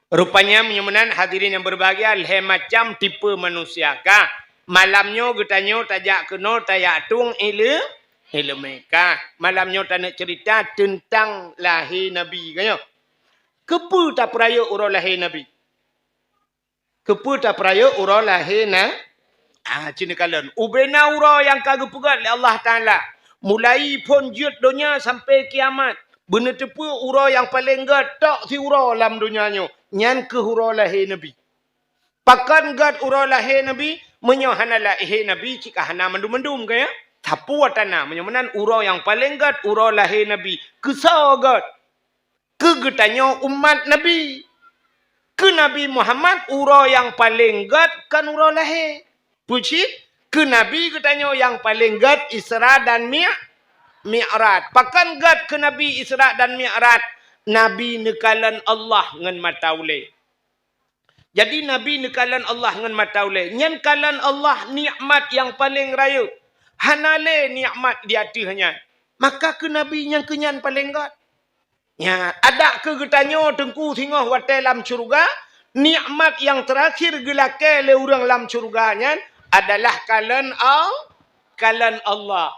Rupanya menyamanan hadirin yang berbahagia leh macam tipe manusia kah. Malamnya getanyo tajak kena tayak tung mereka. Malamnya tak nak cerita tentang lahir Nabi kaya. Kepa tak peraya urang lahir Nabi. Kepa tak peraya urang lahir na. Cina kalian. Ubena urang yang kagak pegat oleh Allah Ta'ala. Mulai pun jut dunia sampai kiamat. Benar tepu urang yang paling gad tak si urang dalam dunianya. Nyan ke urang lahir Nabi. Pakan gad urang lahir Nabi. Menyohana lahir Nabi. Jika hana mendum-mendum kaya. Tapu watana. Menyamanan urang yang paling gad urang lahir Nabi. Kesal gad. Kegetanya umat Nabi. Ke Nabi Muhammad urang yang paling gad kan urang lahir. Puji. Ke Nabi katanya yang paling gad Isra dan Mi'raj. Pakan gad ke Nabi Isra dan Mi'raj. Nabi nekalan Allah ngan mata uleh. Jadi Nabi nekalan Allah ngan mata uleh. Nyan kalan Allah nikmat yang paling raya. Hanale nikmat di hatinya. Maka ke Nabi yang kenyan paling gad. Ya, ada ke katanya tengku tinggal watai dalam syurga. Nikmat yang terakhir gelakai le orang dalam syurganya adalah kalan Allah.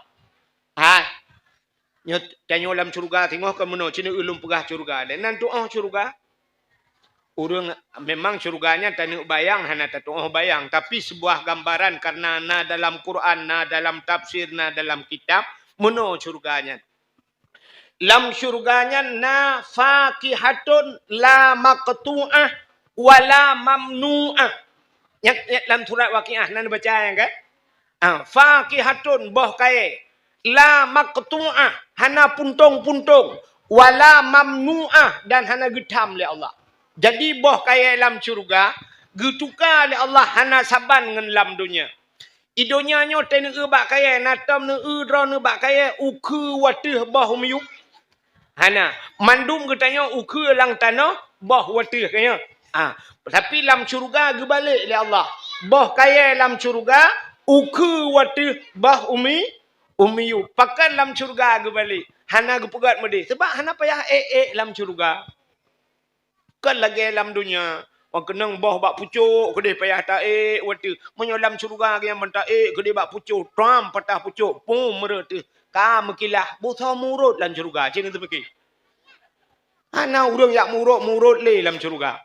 Nyot tanya dalam syurga tengok ke mana cina ulum pegah syurga. Dan doa syurga. Orang memang syurganya tak bayang hana tak bayang, tapi sebuah gambaran karena na dalam Quran, na dalam tafsir, na dalam kitab, mana syurganya. Lam syurganya na fakihatun la maqtu'ah wala mamnu'ah. Yang dalam surat Waqiah nan baca yang kan? Fakihatun boh kaya. La maqtu'ah hana puntung-puntung wala mamnu'ah dan hana getam oleh Allah. Jadi boh kaya dalam syurga getuka oleh Allah hana saban ngan dalam dunia. Idonya nyo tene bak kaya natam ne dra ne bak kaya uku watih boh umyuk. Hana mandum katanya uku lang tanah boh watih kaya. Tapi dalam syurga gebalik oleh Allah. Boh kaya dalam syurga uku watih boh umiyu. Pakan dalam syurga gebalik. Hana gepegat mede. Sebab hana payah dalam syurga. Kan lagi dalam dunia. Orang kenang boh bak pucuk. Kedih payah taik watih. Menyolam syurga yang mentaik. Kedih bak pucuk. Tram patah pucuk. Pum merata. Mekilah. Bosah murut dalam syurga. Cina tu fikir. Hana orang yang murut le dalam syurga.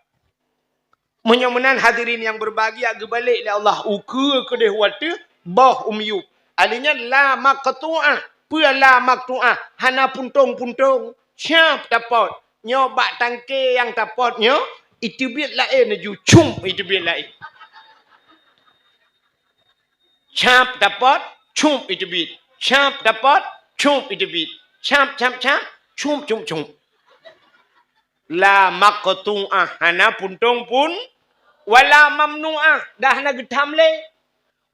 Menyamanan hadirin yang berbahagia gebalik oleh Allah. Uka kedih watih. Boh umyuk. Alinya la maqtu'ah. Pua la maqtu'ah. Hana puntung-puntung. Siap dapat. Nyobak tangke yang dapatnya. Itu biar lainaju. Cum. Itu biar lain. Siap dapat. Cum. Itu biar. Siap dapat. Cum. Itu biar. Siap. Cum. La maqtu'ah. Hana puntung pun. Wala mamnu'ah. Dah hana getam le.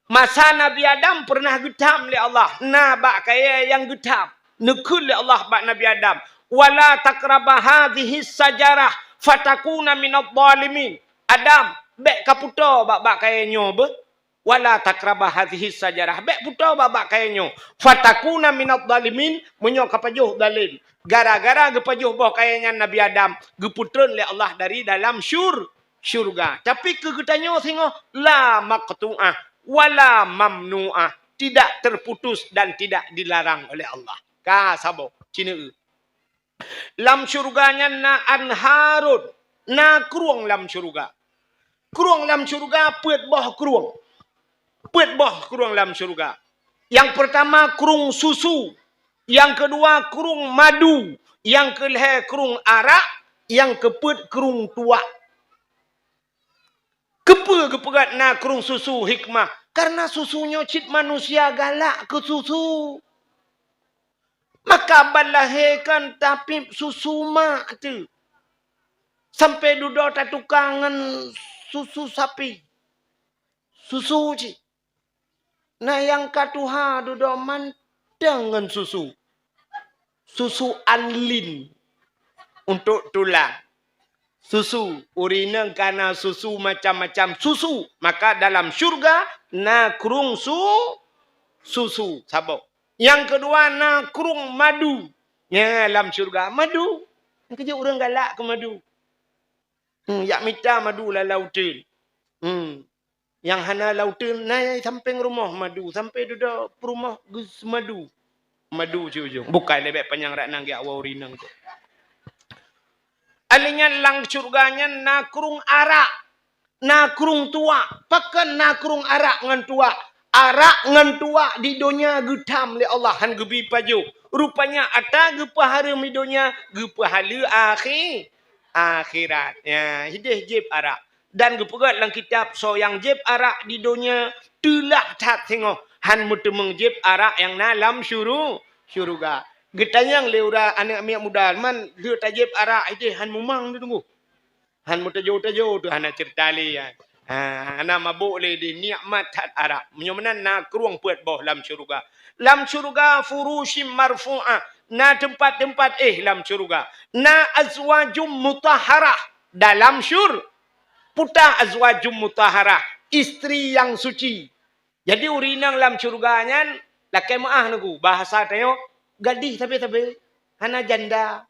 Masa Nabi Adam pernah getam oleh Allah. Bak kaya yang getam. Nekul oleh Allah bak Nabi Adam. Wala takraba hadhihi sajarah fatakuna minadh dhalimin. Adam, bek kaputa bak kaya nyo be. Wala takraba hadhihi sajarah. Bek puta bak kaya nyo. Fatakuna minadh dhalimin. Menyo kapajuh dalim. Gara-gara gepajuh boh kayanya Nabi Adam. Geputran oleh Allah dari dalam syurga. Tapi kegetanya tengok. La maqtu'ah. Wala mamnu'ah. Tidak terputus dan tidak dilarang oleh Allah. Sabo. Cina lam syurganya na anharun. Na keruang lam syurga. Keruang lam syurga puet boh keruang. Puet boh keruang lam syurga. Yang pertama kerung susu. Yang kedua kerung madu. Yang kelih kerung arak. Yang keput kerung tua. Kepegat na kerung susu hikmah. Karena susunya cip manusia galak ke susu. Maka balahirkan tapi susu mak tu. Sampai duduk tak tukangan susu sapi. Susu cik. Nah yang katuha duduk mandangan susu. Susu anlin. Untuk tulang. Susu. Urina karena susu macam-macam susu. Maka dalam syurga. Na kerung susu. Sabuk. Yang kedua na kerung madu. Ya dalam syurga. Madu. Yang kerja orang galak ke madu. Yak mita madu lah lautin. Yang hana lautin nai samping rumah madu. Sampai duduk rumah gus madu. Madu ujung. Bukan lebih panjang rak nang ya warinang tu. Alinya lang surganya nakrung arak. Nakrung tua. Pakan nakrung arak ngan tua. Arak ngan tua di dunia getam le Allah han gebi paju. Rupanya ata gepahara mi dunia gepahala akhirat. Ya, hidih jib arak. Dan gepegat dalam kitab so yang jib arak di dunia telah tak tengok han mutemeng jib arak yang dalam syurga. Getanyang leura anak miak muda man dia tajib arak hidih han mumang dia tunggu. Han mutajo tu han cerita li ya. Ana mabuk le di nikmat tat arak. Menyomenan na keruang puat boh dalam syurga. Dalam syurga furushim marfu'ah. Na tempat-tempat dalam syurga. Na azwajum mutahharah dalam puta azwajum mutahharah, istri yang suci. Jadi urinang dalam syurganya lakai maah nagu bahasa tayo gadis tapi hana janda.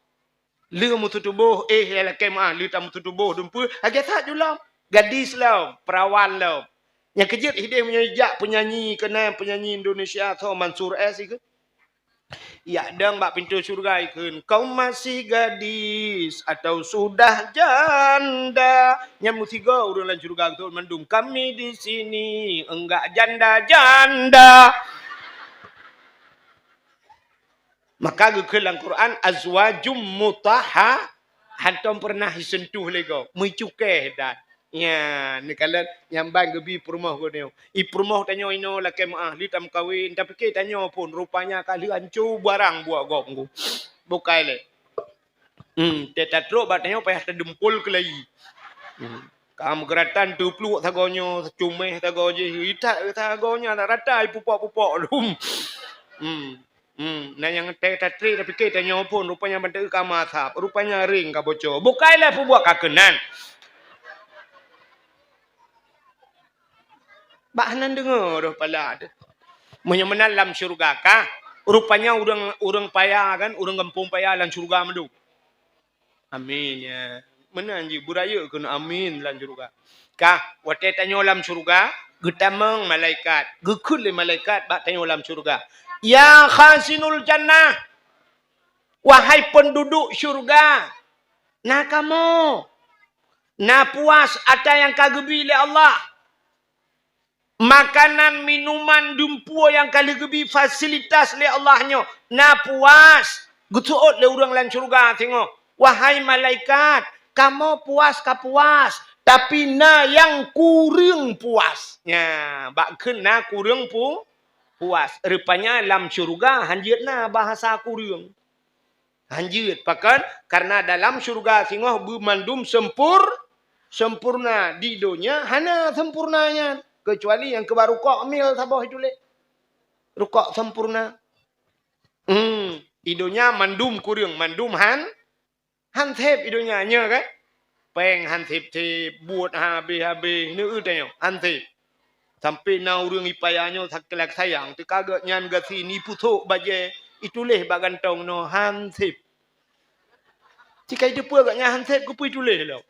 Lu mutu tubuh lakai maah lu tam mutu tubuh dumpu agak tak julam. Gadis lah, perawan lah. Yang kejut hidih menyejak penyanyi kena penyanyi Indonesia atau Mansur S itu. Ya dang bak pintu surga ikun. Kau masih gadis atau sudah janda? Yang musiga urang lan surga tu mendung. Kami di sini enggak janda. Maka gekelang Quran azwajum mutahha hantam pernah disentuh lego. Muicuke dah. Ya, ni kalau yang bang gebi perumah ko neo. I perumah tanyo ino laki maah li tam kawin tapi ke tanyo pun rupanya kali ancu barang buat gop ngku. Bukai le. Tetatro batanya payah terdempul ke lagi. Kam geratan tu peluk tagonyo, cumeh tagoje, itak tagonya tak rata pupok-pupok lum. Nah yang tetatri tapi ke tanyo pun rupanya bantu kamasap, rupanya ring ka bocor. Bukai le pu buat kakenan. Bahanan dengar dah pala ada. Menyemenal dalam syurga kah? Rupanya orang payah kan, orang kampung payah dalam syurga madu. Amin ya. Mana anji buraya kena amin dalam syurga. Kah? Waktu tanya dalam syurga, getamang malaikat, gekul le malaikat bak tanya dalam syurga. Ya khasinul jannah. Wahai penduduk syurga. Nah kamu. Nah puas ada yang kagebi le Allah. Makanan, minuman, dumpu yang kali gebi fasilitas le Allahnya. Na puas. Gutuot le orang lan syurga tengok. Wahai malaikat, kamu puas ka puas. Tapi na yang kurang puas. Ya, bakun na kurang puas. Rupanya dalam syurga hanjit na bahasa kurang. Hanjit pakan karena dalam syurga tengok bermandum sempurna di dunia hana sempurnanya. Kecuali yang kebar rukuk mil sabah itu le. Rukuk sempurna. Idonya mandum kurang. Mandum han-thep idonya nya kan. Peng han-thep buat habis-habis. Ini tanya han-thep. Sampai na urang ipayanya sakelak sayang. Tu kagak nyan gasi ni putuk baje. Itu leh bagantong no han-thep. Jika itu pun agaknya han-thep kupu itu leh lah.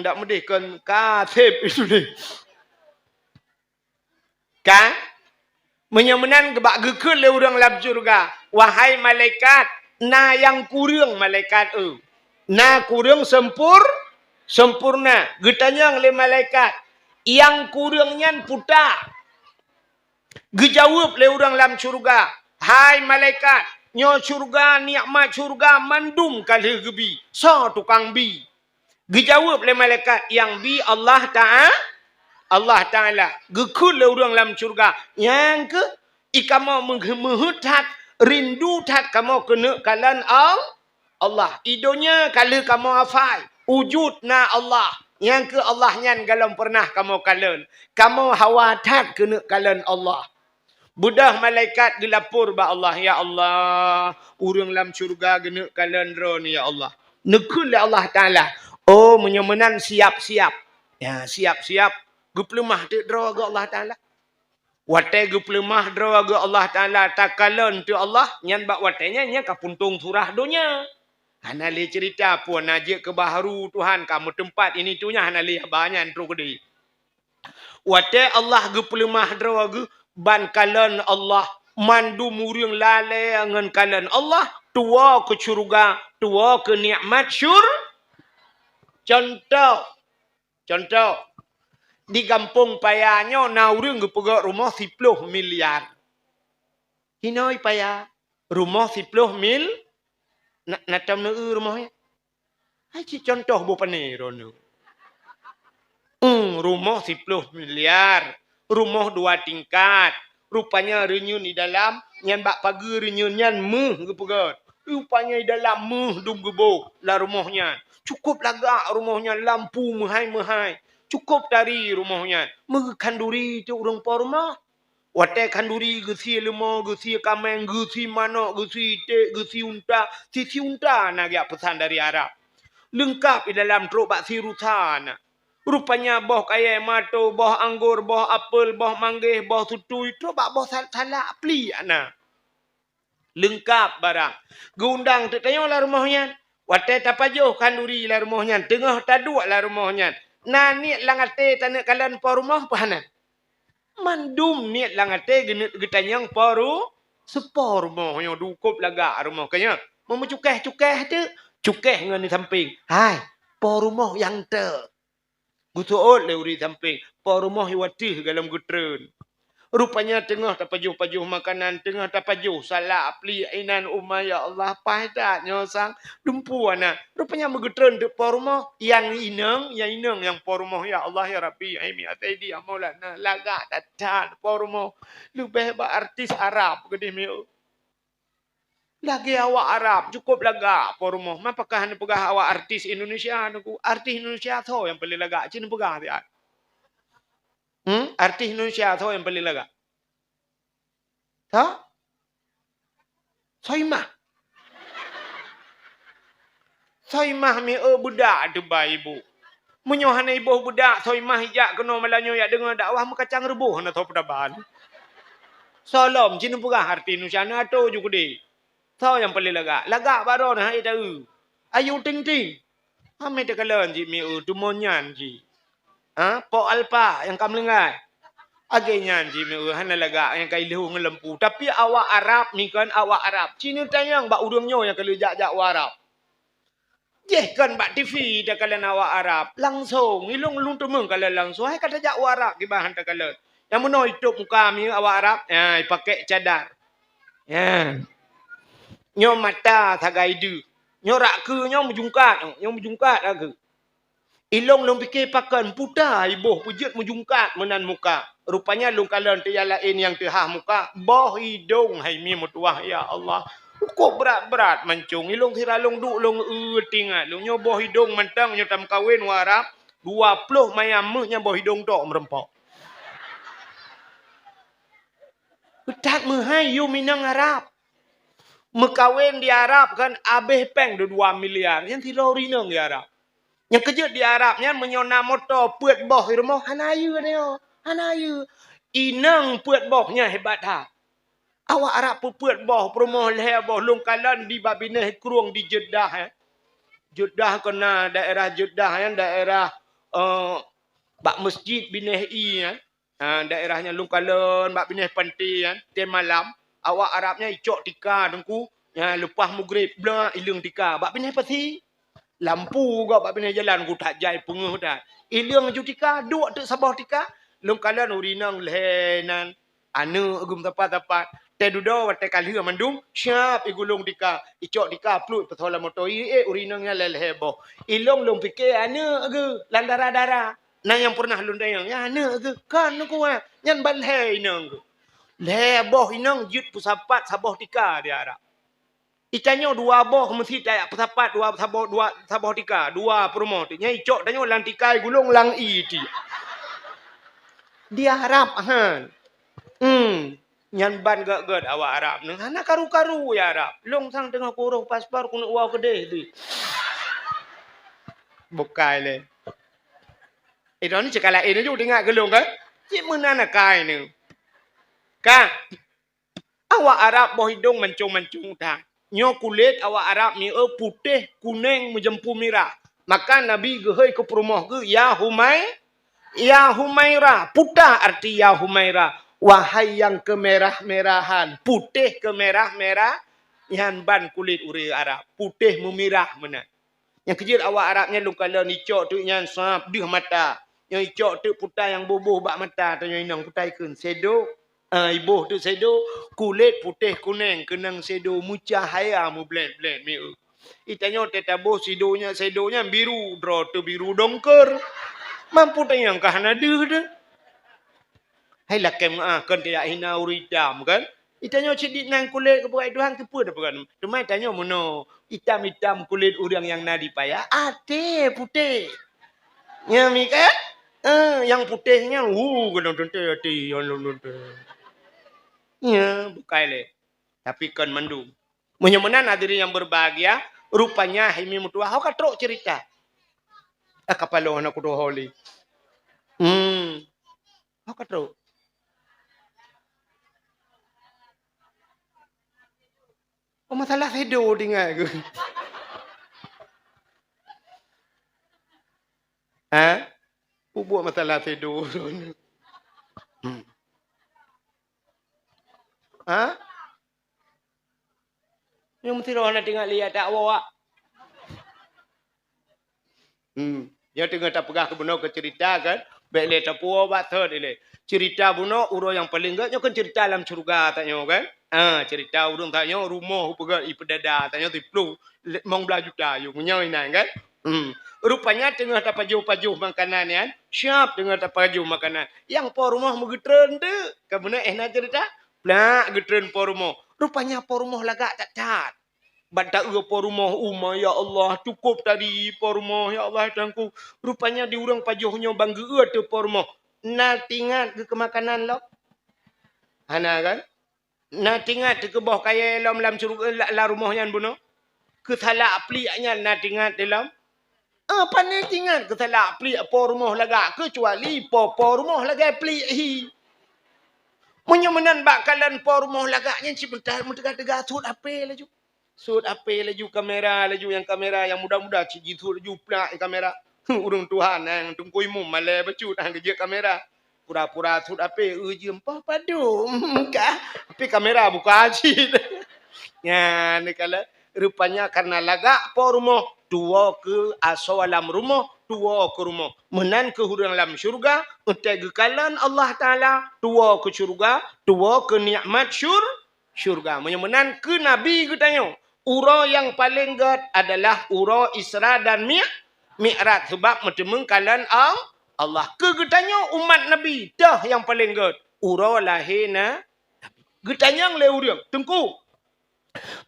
Tak medih kan ka-thep itu leh. Kan? Menyemenan kebak gekul le orang dalam syurga. Wahai malaikat, na yang kurang malaikat na kurang sempurna. Getanya le malaikat, yang kurangnya puta. Gejawab le orang dalam syurga. Hai malaikat, nyo syurga nikmat syurga mandum kali gebi. So tukang bi. Gejawab le malaikat yang bi Allah Ta'ala gekul le orang dalam syurga. Yang ke ikamo menghutat rindu tat kamu kena kalan Allah. Idonya kalau kamu hafal wujud na Allah. Yang ke Allah nyan galam pernah kamu kalan. Kamu hawatat kena kalan Allah. Budah malaikat dilapor ba Allah. Ya Allah, orang dalam syurga kena kalan ron ya Allah. Nekul le Allah Ta'ala. Oh menyemenan siap-siap. Ya siap-siap. Guplemah tu draw ke Allah Ta'ala. Watai guplemah draw ke Allah Ta'ala. Takalon tu Allah. Nyan bak watainya nya kapuntung surah dunia. Hana li cerita pun najik ke baharu Tuhan kamu tempat ini tunya hana li banyak tru kedi. Wate Allah ge pelemah dra ge ban kalan Allah mandu muriang lale ngan kalan Allah tua ke syurga, tua ke nikmat Contoh di kampung payahnya naurung ge pegak rumah 10 miliar. Hinoi payah rumah 10 mil nak tam rumahnya. Hai contoh bu pani rono. Rumah 10 miliar. Rumah 2 tingkat. Rupanya renyun di dalam. Nyan bak pagi renyun nyan meh gepegat. Rupanya di dalam meh dum gebok lah rumahnya. Cukup lagak rumahnya. Lampu mehai-mehai. Cukup dari rumahnya. Kanduri tu orang po rumah. Wate kanduri gesi lemah, gesi kameng, gesi manok, gesi itik, gesi unta. Sisi unta nak pesan dari Arab. Lengkap di dalam truk bak sirutan. Rupanya boh kaya mato, boh anggur, boh apel, boh manggih, boh tutui. Truk bak boh salah peli ana. Lengkap barang. Gundang tu tanya lah rumahnya. Wate tapajuh kanduri lah rumahnya. Tengah taduk lah rumahnya. Nani langate tanak kalan po rumah pahanan. Mandum niat langate getanyang paru sepor rumah yang dukup lagak rumah kanya. Mau cukeh tu. Cukeh dengan di samping. Hai, po rumah yang te. Gutuot le uri samping. Po rumah iwati dalam gutren. Rupanya tengah tapajuh-pajuh makanan, tengah tapajuh salah apli inan umma ya Allah pahdat nyosang dumpu ana. Rupanya megutren de po rumah yang inang yang po rumah ya Allah ya Rabbi aimi ataidi ya Maulana laga tatan po rumah lebih ba artis Arab gede mi. Lagi awak Arab cukup laga po rumah. Apakah hanya pegah awak artis Indonesia aku? Artis Indonesia tu yang paling laga cina pegah dia. Artis Indonesia tu yang paling laga. Ha? Soimah. Soimah mi budak debai ibu. Menyohana ibu budak soimah hijak kena malanyo yak dengar dakwah mekacang rebuh na tau pedaban. Salam cina pegah artis Indonesia na tu juga deh. Tahu yang paling lagak. Lagak baru na hai tahu. Ayu ting-ting. Ame tekalan ji mi tu monyan ji. Ha? Po alpa yang kam lengai. Agaknya ji mi hana lagak yang kai lehu ngelempu. Tapi awak Arab ni kan awak Arab. Cina tanyang bak urangnya yang kalau jak-jak Arab. Jeh kan bak TV dah kalian awak Arab. Langsung. Ilung lung temeng kalian langsung. Hai kata jak Arab di bahan tak kalian. Yang mana hidup muka mi awak Arab. Ya, pakai cadar. Ya. Nyo mata tagai du. Nyo rak ke nyo menjungkat. Nyo menjungkat ke. Ilong long fikir pakan putar ibuh pujut menjungkat menan muka. Rupanya long kalan tu yang lain yang tehah muka. Boh hidung hai mi mutuah ya Allah. Kok berat-berat mancung. Ilong siralong duk long tinggal. Long nyo boh hidung mentang nyo tam kawin warap. 20 mayam nya boh hidung tok merempok. Betat mehai yu minang Arab. Mekawin di Arab kan abeh peng 2 miliar. Yang tirori nang di Arab. Yang kerja di Arabnya menyona motor puat boh di rumah. Hanayu dia. Hanayu. Inang puat bohnya hebat ha. Awak Arab puat boh. Rumah leher boh. Lungkalan di Babinah Kurung di Jeddah. Jeddah kena daerah Jeddah. Daerah bak masjid Binah I. Daerahnya Lungkalan. Bak Binah Pantai. Tim malam. Awak Arabnya icok tika dengku. Lepas mugrib. Bela ilang tika. Bak Binah Pati. Lampu kau bak pindah jalan ku tak jai penguh dah. Ilang jutika duk tu sabah tika. Long kalan urinang lehenan. Anu agum tapat-tapat. Te dudo wate kali mandum siap igulung tika. Icok tika plut petola motor urinangnya lelehebo. Ilong long fikir anu age landara-dara. Nah yang pernah lundayang ya anu age kan ku nyan balhe inang. Lehebo inang jut pusapat sabah tika di Arab. Ikannya 2 boh mesti tak pesapat 2 sabah tika 2 promo tu nyai cok tanyo lang tikai gulung lang i ti dia Arab han nyan ban gak awak Arab nang hana karu-karu ya Arab long sang tengah kurung paspor kuno wow kedeh tu bukai le itu ni cakala ini juga dengar gelung kan cik menana kai ni kan awak Arab boh hidung mancung-mancung dah Nyo kulit awak Arab ni putih, kuning, menjempu merah. Maka Nabi gehoi ke perumah ke, Ya Humairah. Putih arti Ya Humairah. Wahai yang kemerah-merahan. Putih kemerah-merah. Yang ban kulit uri Arab. Putih memirah mana. Yang kecil awak Arabnya lungkala ni cok tu yang sap dih mata. Yang cok tu putih yang bubuh bak mata. Tanya inang putih kun. Sedo. Ibuh tu sedo. Kulit putih kuning. Kenang sedo. Mucahaya mu blend-blend. Itanya tetabuh sedonya biru. Draw tu biru dongker. Mampu tayang kahana deh. Hai lakem kan tidak hina uridam kan. Itanya cedik nang kulit ke buat Tuhan ke apa dah bukan. Cuma tanya mono hitam-hitam kulit orang yang nadi payah. Ade putih. Ya mi kan? Yang putihnya kena tonte hati yang tonte. Ya, bukai le. Tapi kan mandu. Menyemenan hadirin yang berbahagia, rupanya Himi Mutua hau katrok cerita. Kapalo anak kudu holi. Hau katrok. Masalah sedo tinggal aku. Buat masalah sedo. Yang mesti orang tengok lihat tak awak. Yang tengok tak pegah ke benar ke cerita kan. Baik le tak puas baca dia. Cerita benar urang yang paling gaknya kan cerita dalam surga tanya kan. Cerita urang tanya rumah pegat ipedada tanya tiplu mong bela juta you punya inang kan. Rupanya tengah tak pajuh-pajuh makanan kan. Siap tengah tak pajuh makanan. Yang po rumah megetren tu. Kan benar nak cerita? Plak getren po rumah. Rupanya po rumah lagak tak cat. Badak po rumah ya Allah cukup tadi po rumah ya Allah tangku. Rupanya di urang pajuhnya bangga tu po rumah. Na tingat ke makanan lo. Hana kan? Na tingat ke bawah kaya lam surga la rumahnya buno. Ke salah pliaknya na tingat dalam. Apa ni tingat ke salah pliak po rumah lagak kecuali po rumah lagak pliak hi. Menyemenan bakalan po rumah lagaknya sebentar mentegak-tegak sud apa laju. Sud apa laju kamera laju yang kamera yang muda-muda cigi sud laju plak kamera. Urung Tuhan yang tungkui mu malai bacut hang kerja kamera. Pura-pura sud apa ujem pa padu. Tapi kamera buka aji. Ya ni kala rupanya karena lagak po rumah dua ke asawalam rumah dua ke rumah. Menan ke hurang dalam syurga. Untuk gekalan Allah Ta'ala. Dua ke syurga. Dua ke nikmat syurga. Menan ke Nabi katanya. Ura yang paling gad adalah ura Isra dan Mi'raj. Sebab mentemengkalan Allah. Ke katanya umat Nabi. Dah yang paling gad. Ura lahir Nabi. Katanya yang leuriang. Tengku.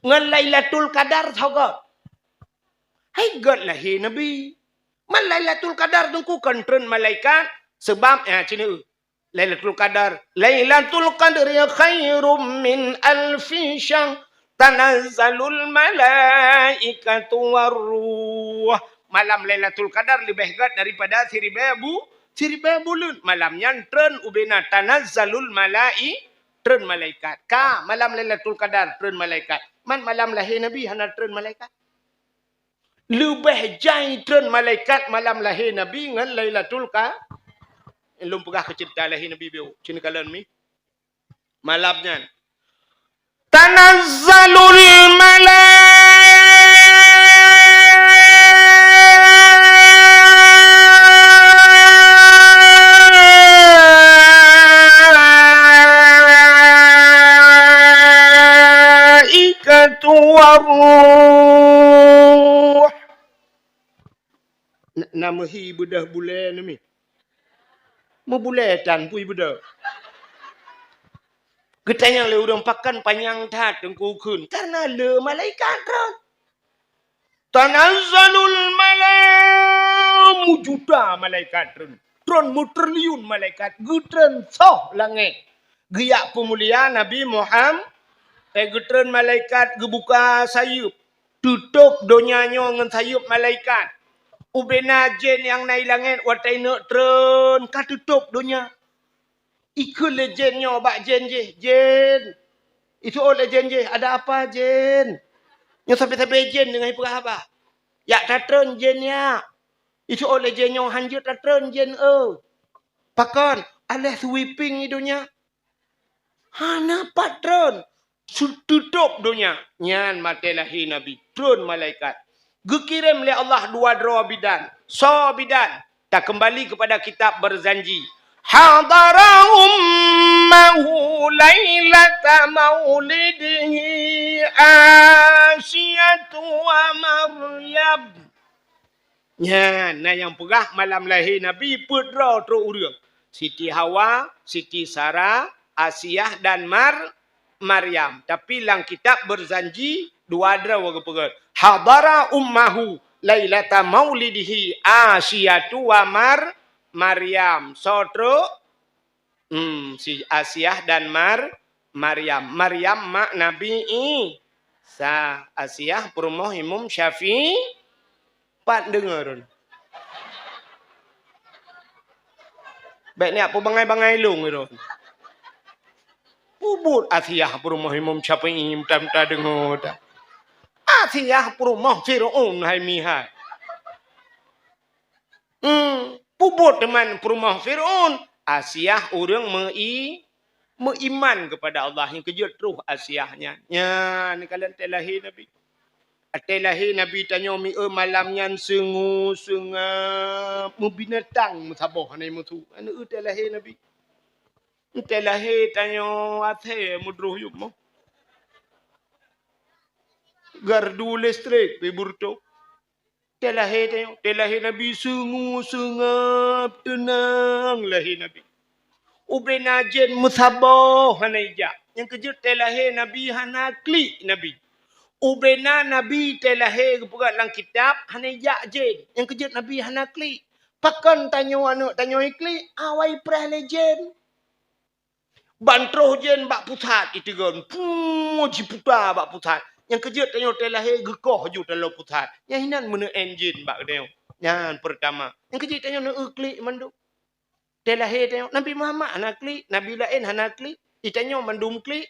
Ngan Lailatul Qadar tahu gad. Hai gad lahir Nabi. Man Lailatul Qadar tengku kontrol malaikat sebab sini Lailatul Qadar khairum min alfi syahr tanazzalul malaikatu warruh. Malam Lailatul Qadar lebih gad daripada 1000 bulan. Malamnya tren ubena tanazzalul tren malaikat. Malam Lailatul Qadar tren malaikat. Man malam lahir Nabi hana tren malaikat. Lebih jai tren malaikat malam lahir Nabi dengan Lailatul Qadar. Belum pernah cerita lahir Nabi biu. Cina kalian mi. Malamnya. Tanazzalul malaikatu warruh. Nama hi bedah bulan ni. Mau buletan pui bedah. Ketanya le orang pakan panjang tat tengku kun. Karena le malaikat ran. Tanazzalul juta malaikat ran. Tron mutriliun malaikat. Gutren soh langit. Giyak pemulia Nabi Muhammad. Gutren malaikat gebuka sayup. Tutup donyanya dengan sayup malaikat. Ubena jen yang naik langit watai nak tren katutup dunia. Ikut legendnya bak jen je. Jen. Itu oleh jen je. Ada apa jen? Yang sampai-sampai jen dengan perah apa? Ya tatren jennya. Itu oleh jenyo hanjut tatren jen Pakon, aleh sweeping idunya. Hana patron. Tutup dunia. Nyan matelahi Nabi. Drone malaikat. Gekirim oleh Allah dua dua bidan. So bidan. Tak kembali kepada kitab berzanji. Hadara ummahu laylata maulidihi Asyatu wa Maryam. Nah yang perah malam lahir Nabi putra terurang. Siti Hawa, Siti Sarah, Asiyah dan Maryam. Tapi dalam kitab berzanji dua ada warga perut. Hadara ummahu lailata maulidihi Asyatu wa Maryam. Sotro si Asiyah dan Maryam. Maryam mak Nabi Isa. Asiyah perumoh Imam Syafi'i. Pat dengar. Baik ni apa bangai-bangai long itu. Pubut Asiyah perumoh Imam Syafi'i minta dengar. Asiyah perumoh Fir'aun hai mihai. Pubut teman perumoh Fir'aun. Asiyah orang meiman kepada Allah yang kejut terus Asiyahnya. Ya, ni kalian telahi Nabi. Telahi Nabi tanya mi malam nyan sengu binatang saboh ni mutu. Anu telahi Nabi. Telahi tanya athe mudruh yuk mo. Gardu listrik pe burto. Telahi Nabi sengu tenang lahi Nabi. Ubena jen musabah hanaija. Yang kejut telahi Nabi hana klik Nabi. Ubena Nabi telahi kepukat dalam kitab hanaija jen. Yang kejut Nabi hana klik. Pakan tanya klik awai prah jen. Bantroh jen bak pusat itu kan. Puji putar bak pusat. Yang kejut tanya telahi gekoh ju dalam pusat. Yang hinan mana enjin bak dia. Yang pertama. Yang kejut tanya klik mandu. Telahi tanya Nabi Muhammad hana klik, Nabi lain hana klik. Ditanya mandum klik.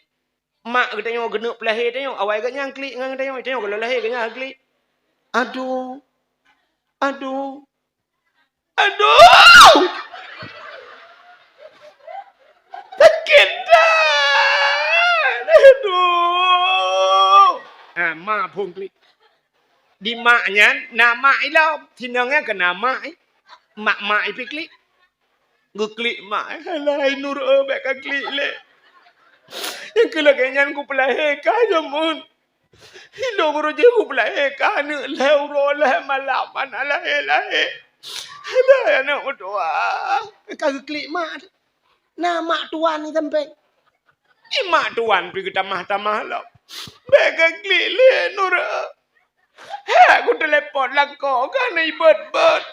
Mak tanya genuk pelahir tanya awal kat nyang klik ngang tanya kalau lahir kat nyang klik. Aduh. Sakit dah. Aduh. Mak pun klik. Di maknya nama ilau tinangnya ke nama mak ipi klik. Klik mak. Halai nur baik ka klik le. Yang kelaganya ku pelahir ka jamun. Hilong roje ku pelahir ka ne leuro le malaman alai. Halai anak doa. Ka klik mak. Nah mak tuan ni sampai. Mak tuan pergi tamah-tamah lah. Baik ka klik le nur. Aku telepon lah kau kan ibad-bad.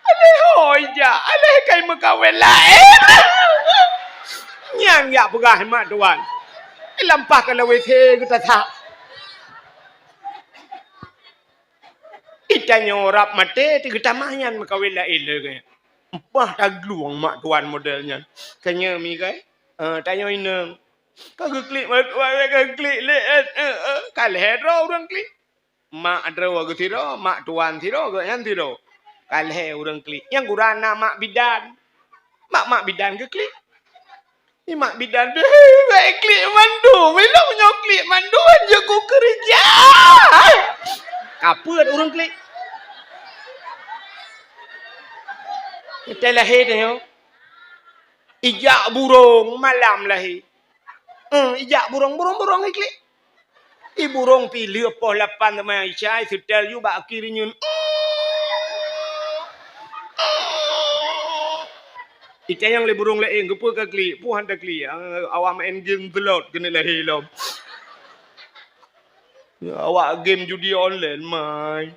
Aleh hoja, aleh kai mekawin lain. Nyang ya pegah mak tuan. Lampah kalau wete kita tak. Itanya orang mati tiga tamahnya mekawin lain lagi. Empah tak gluang mak tuan modelnya. Kanya mi kai. Tanya ini. Kau klik mak tuan, kau klik le. Kaleh orang klik. Mak ada waktu tiro, mak tuan tiro, kau yang tiro. Kaleh orang klik. Yang gurana mak bidan. Mak bidan ke klik. Ni mak bidan tu. Baik klik mandu. Bila punya klik mandu aja ku kerja. Kaput orang klik. Kita lahir ni. Ijak burung malam lahir. Ijak burung ni klik. Burung pilih apa lapan teman Aisyah. Setel you bak kirinya. Kita yang le burung lain ke ke klik, pu hantar klik. Awak main game telot kena lahir lom. Awak game judi online mai.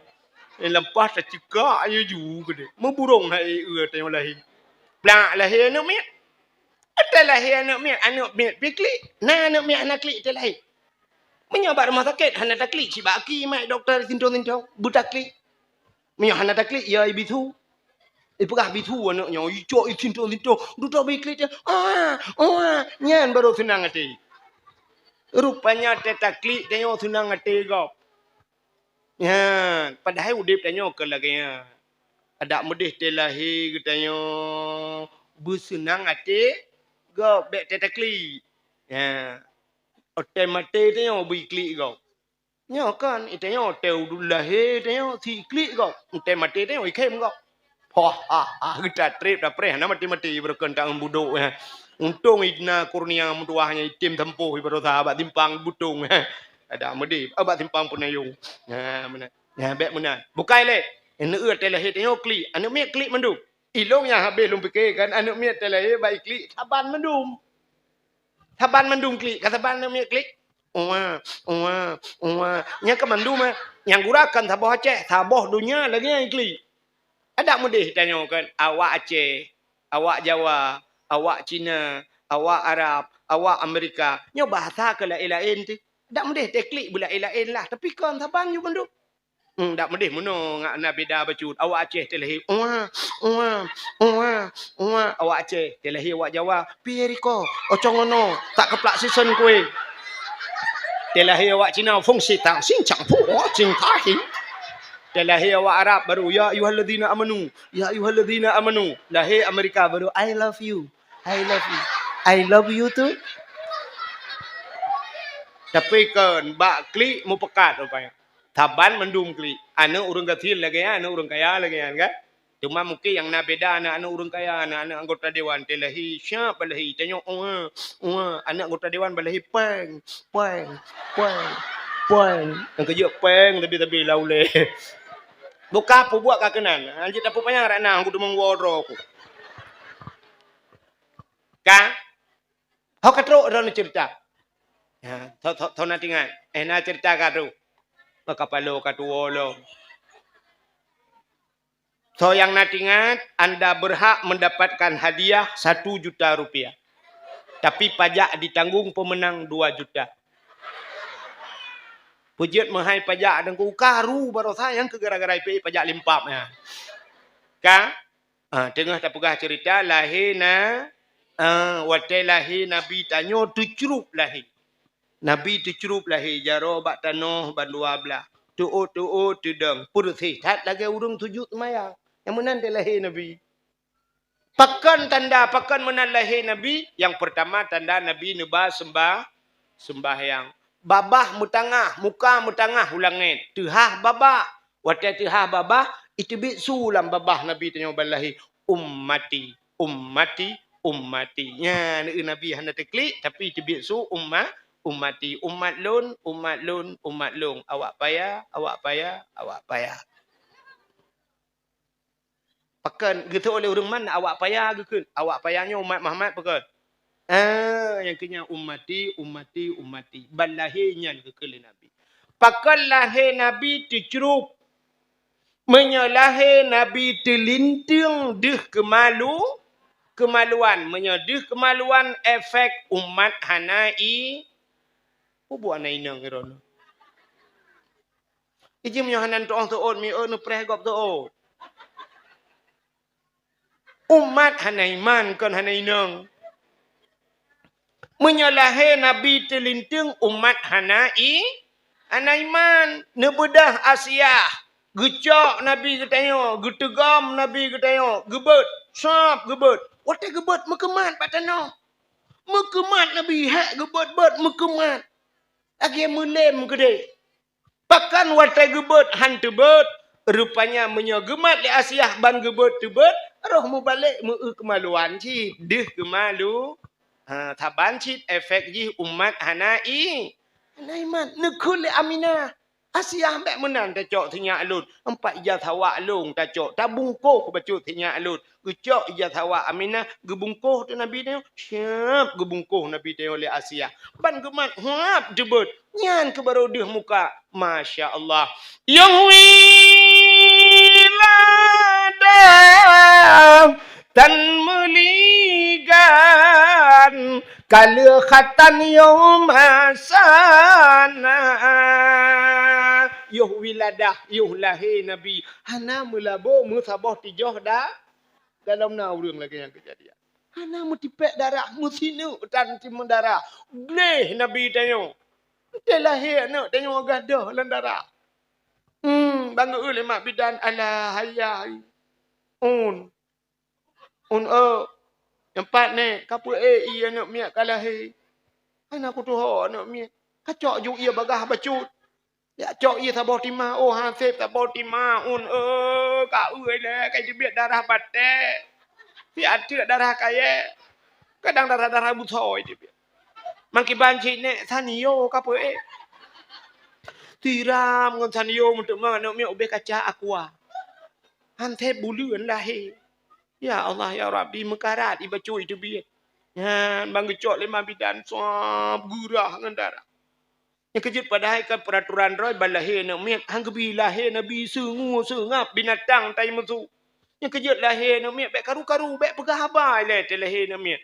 Lepas tak cekak je juga deh. Mau burung hai tengok lahir. Plak lahir anak miat. Ada lahir anak miat pi klik. Nah anak klik tu lahir. Menyabat rumah sakit hana tak klik cik baki mai doktor tinto buta klik. Menyo hana tak klik ya ibu tu. Perah bitu anaknya. Icok, cinta. Duduk beriklik dia. Nyan baru senang hati. Rupanya teta klik tengok senang hati kau. Ya, padahal udip tanya ke lagi ya. Ada medih telahi katanya bersenang hati go bek tetakli. Ya. Hotel mate tanya bikli go. Nya kan itanya hotel dulahi tanya si kli go. Hotel mate tanya ikem go. Kita trip dah preh nama mati berkentang buduk ya. Untung idna kurnia mutuahnya tim tempuh ibarat sahabat timpang butung. Ada medih abak timpang punayung. Ya mana. Ya bek mana. Bukai le. Ene telah hetnya kli. Anu mi kli mendum. Ilong yang habis lum fikir kan anu mi telah baik kli saban mendum. Saban mendum kli. Kasaban anu mi kli. Nya ke mendum yang gurakan saboh Aceh, saboh dunia lagi yang kli. Ada mudih tanya kan, awak Aceh, awak Jawa, awak Cina, awak Arab, awak Amerika, nyo bahasa ke lain-lain tu. Tak mudih teklik pula lain lah, tapi kan saban you bendu. Tak mudih muno ngak na beda bacut. Awak Aceh telahi, awak Aceh telahi awak Jawa, piriko, ocong ngono, tak keplak season kue. Telahi awak Cina, fungsi tak sing chang pu, sing tahi. Lahir awak Arab baru ya ayyuhalladzina amanu, ya ayyuhalladzina amanu. Lahir Amerika baru I love you, I love you, I love you tu. Tapi kan bak klik mu pekat rupanya. Taban mendung klik. Anak urang kecil lagi ya, anak urang kaya lagi kan. Cuma mungkin yang nak beda anak-anak urang kaya, anak-anak anggota dewan telahi siapa balahi tanya anak anggota dewan balahi peng. Yang kerja peng tapi laule. Buka apa buat kakenan. Anjir apa panjang rana aku demang woro aku. Kan? Hau katro ron cerita. Ya, tho na tingan. Na cerita katro. Makapalo katuolo. So yang natingat Anda berhak mendapatkan hadiah 1 juta rupiah. Tapi pajak ditanggung pemenang 2 juta. Pujit mahai pajak dan ku karu baru sayang ke gara-gara IP pajak limpap ya. Kan? Tengah tak pegah cerita lahirna watai lahir Nabi tanyo tucurup lahir. Nabi tucurup lahir jaro bak tanoh ban 12. Tu'u tudeng pursi tat lagi urung tujuk mayang. Yang menan lahir Nabi. Pakan menan lahir Nabi. Yang pertama tanda Nabi nebah sembahyang. Babah mutangah, muka mutangah ulangit. Tuhah babah. Watai tuhah babah, itu sulam babah Nabi tanya balahi. Ummati. Nya, Nabi hendak teklik, tapi itu su ummati. Umat lun. Awak payah. Pakan, gitu oleh orang mana awak payah gitu. Awak payahnya umat Muhammad pakan. Yang kena ummati. Balahirnya ke Nabi. Pakan lahir Nabi dicerup. Menyalahir Nabi terlinting deh kemaluan. Menyedih kemaluan efek umat hanai. Buat hanai nang iron. Ijim yohanan tuong tuon mi onu prehgop tuon. Umat hanai man kan hanai nang. Menyalahi Nabi terlinting umat hanai anaiman nebedah Asia gecok Nabi katanya getegam Nabi katanya gebet sap gebet wate gebet mekemat patano mekemat Nabi hak gebet mekemat agi mulem gede pakan wate gebet han tebet rupanya menyogemat di Asia ban gebet tebet roh mu balik mu kemaluan ci deh kemalu taban cit efek ji umat hanai. Hanaiman nekul Aminah. Asia ambek menang ta cok tinya alut. 4 ija thawa alung ta cok. Ta bungkuh ke bacut tinya alut. Gecok ija thawa Aminah gebungkuh tu Nabi dia. Siap gebungkuh Nabi dia oleh Asia. Ban gemat hap jebut. Nyan ke baru deh muka. Masya Allah. Yang wiladam tan meligan kala khatan yom hasana yuh wiladah yuh lahir Nabi hana mulabo musabah tijoh dah dalam na urang lagi yang kejadian hana mutipek darah musinu dan timun darah gleh Nabi tanyo te lahir nak tanyo gadah lan darah Bangga lemak bidan ala hayai. Un. Yang pat ni, kapu iya nak miak kalah he. Ana aku tu nak miak. Kacok ju ia bagah bacut. Ya cok ia tabah timah. Oh hasib tabah timah. Kau le kai dia darah batek. Si ada darah kaya. Kadang darah-darah butoy dia. Mangki banci ni sanio kapu Tiram ngon sanio untuk nak miak ubeh kaca aqua. Hantep buluan lah he. Ya Allah ya Rabbi mekarat ibacu itu biar. Ya bang gecok lima bidan suap gurah ngan darah. Yang kejut padahal kan peraturan roy balahir nak miak hang gebi lahir nabi sengu sengap binatang tai mutu. Yang kejut lahir nak miak bek karu-karu bek pegah habai le te lahir nak miak.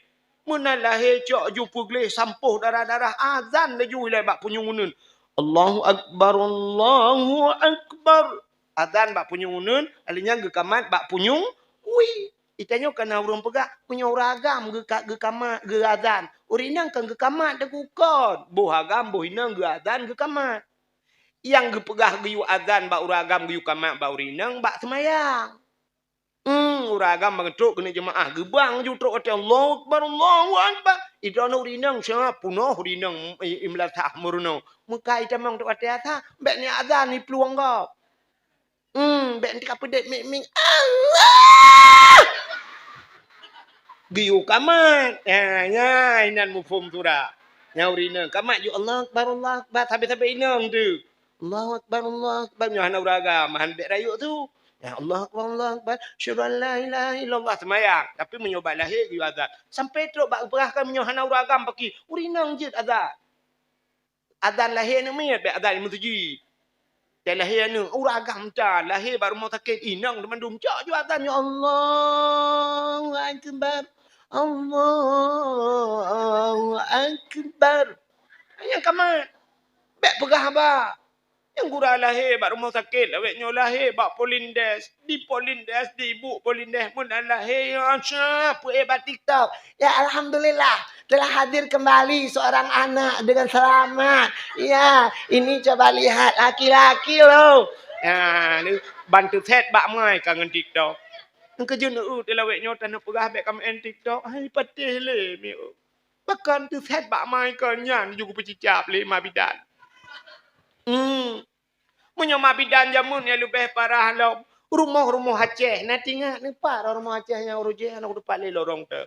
Mun lahir cok jumpa gleh sampuh darah-darah azan le ju le bak punyungun. Allahu akbar Allahu akbar. Azan bak punyungun alinya gekamat bak punyung. Ui itanya kana urang pegak punya uragam ge kamat ge azan. Urinang kan ge kamat de kukon. Boh agam boh inang ge azan ge kamat. Yang ge pegah ge yu azan ba uragam ge yu kamat ba urinang ba semayang. Uragam mengetuk kena jemaah gebang ju truk kata Allahu akbar Allahu akbar. Idana urinang siapa punoh urinang imlatah muruno. Muka itamang truk kata asa bek ni azan ni peluang kau. Bek ni kapedek ming Allah. Giu kamat. Ya, inan mufum tura. Nya urina kamat ju Allah akbar Allah akbar sampai inang tu. Allah akbar Allah akbar nyohana uraga mahan bek rayuk tu. Ya Allah akbar Allah akbar syada la ilaha illallah semayang tapi menyobat lahir giu azan. Sampai teruk bak berahkan nyohana uragam paki urinang je azan. Azan lahir ni miat bek azan mutuji. Dan lahir ni uragam ta lahir baru mau sakit inang teman dum cak ju azan ya Allah akbar. Allahu akbar. Yang kamat. Bek pegah ba. Yang gura lahir bak rumah sakit awak nyo lahir bak polindes. Di polindes di ibu polindes mun lahir asyap hebat TikTok. Ya alhamdulillah telah hadir kembali seorang anak dengan selamat. Ya, ini coba lihat laki-laki loh. Ya, ni bantu set bak mai kangen TikTok. Kerja nak telah wek nyotan nak pegah bek kam TikTok. Hai patih le mi. Bahkan tu set bak mai kan nyan juga pecicap le ma bidan. Munyo ma bidan jamun ya lebih parah lo. Rumah-rumah Aceh na tinggal ni par rumah Aceh yang uruje anak depan le lorong tu.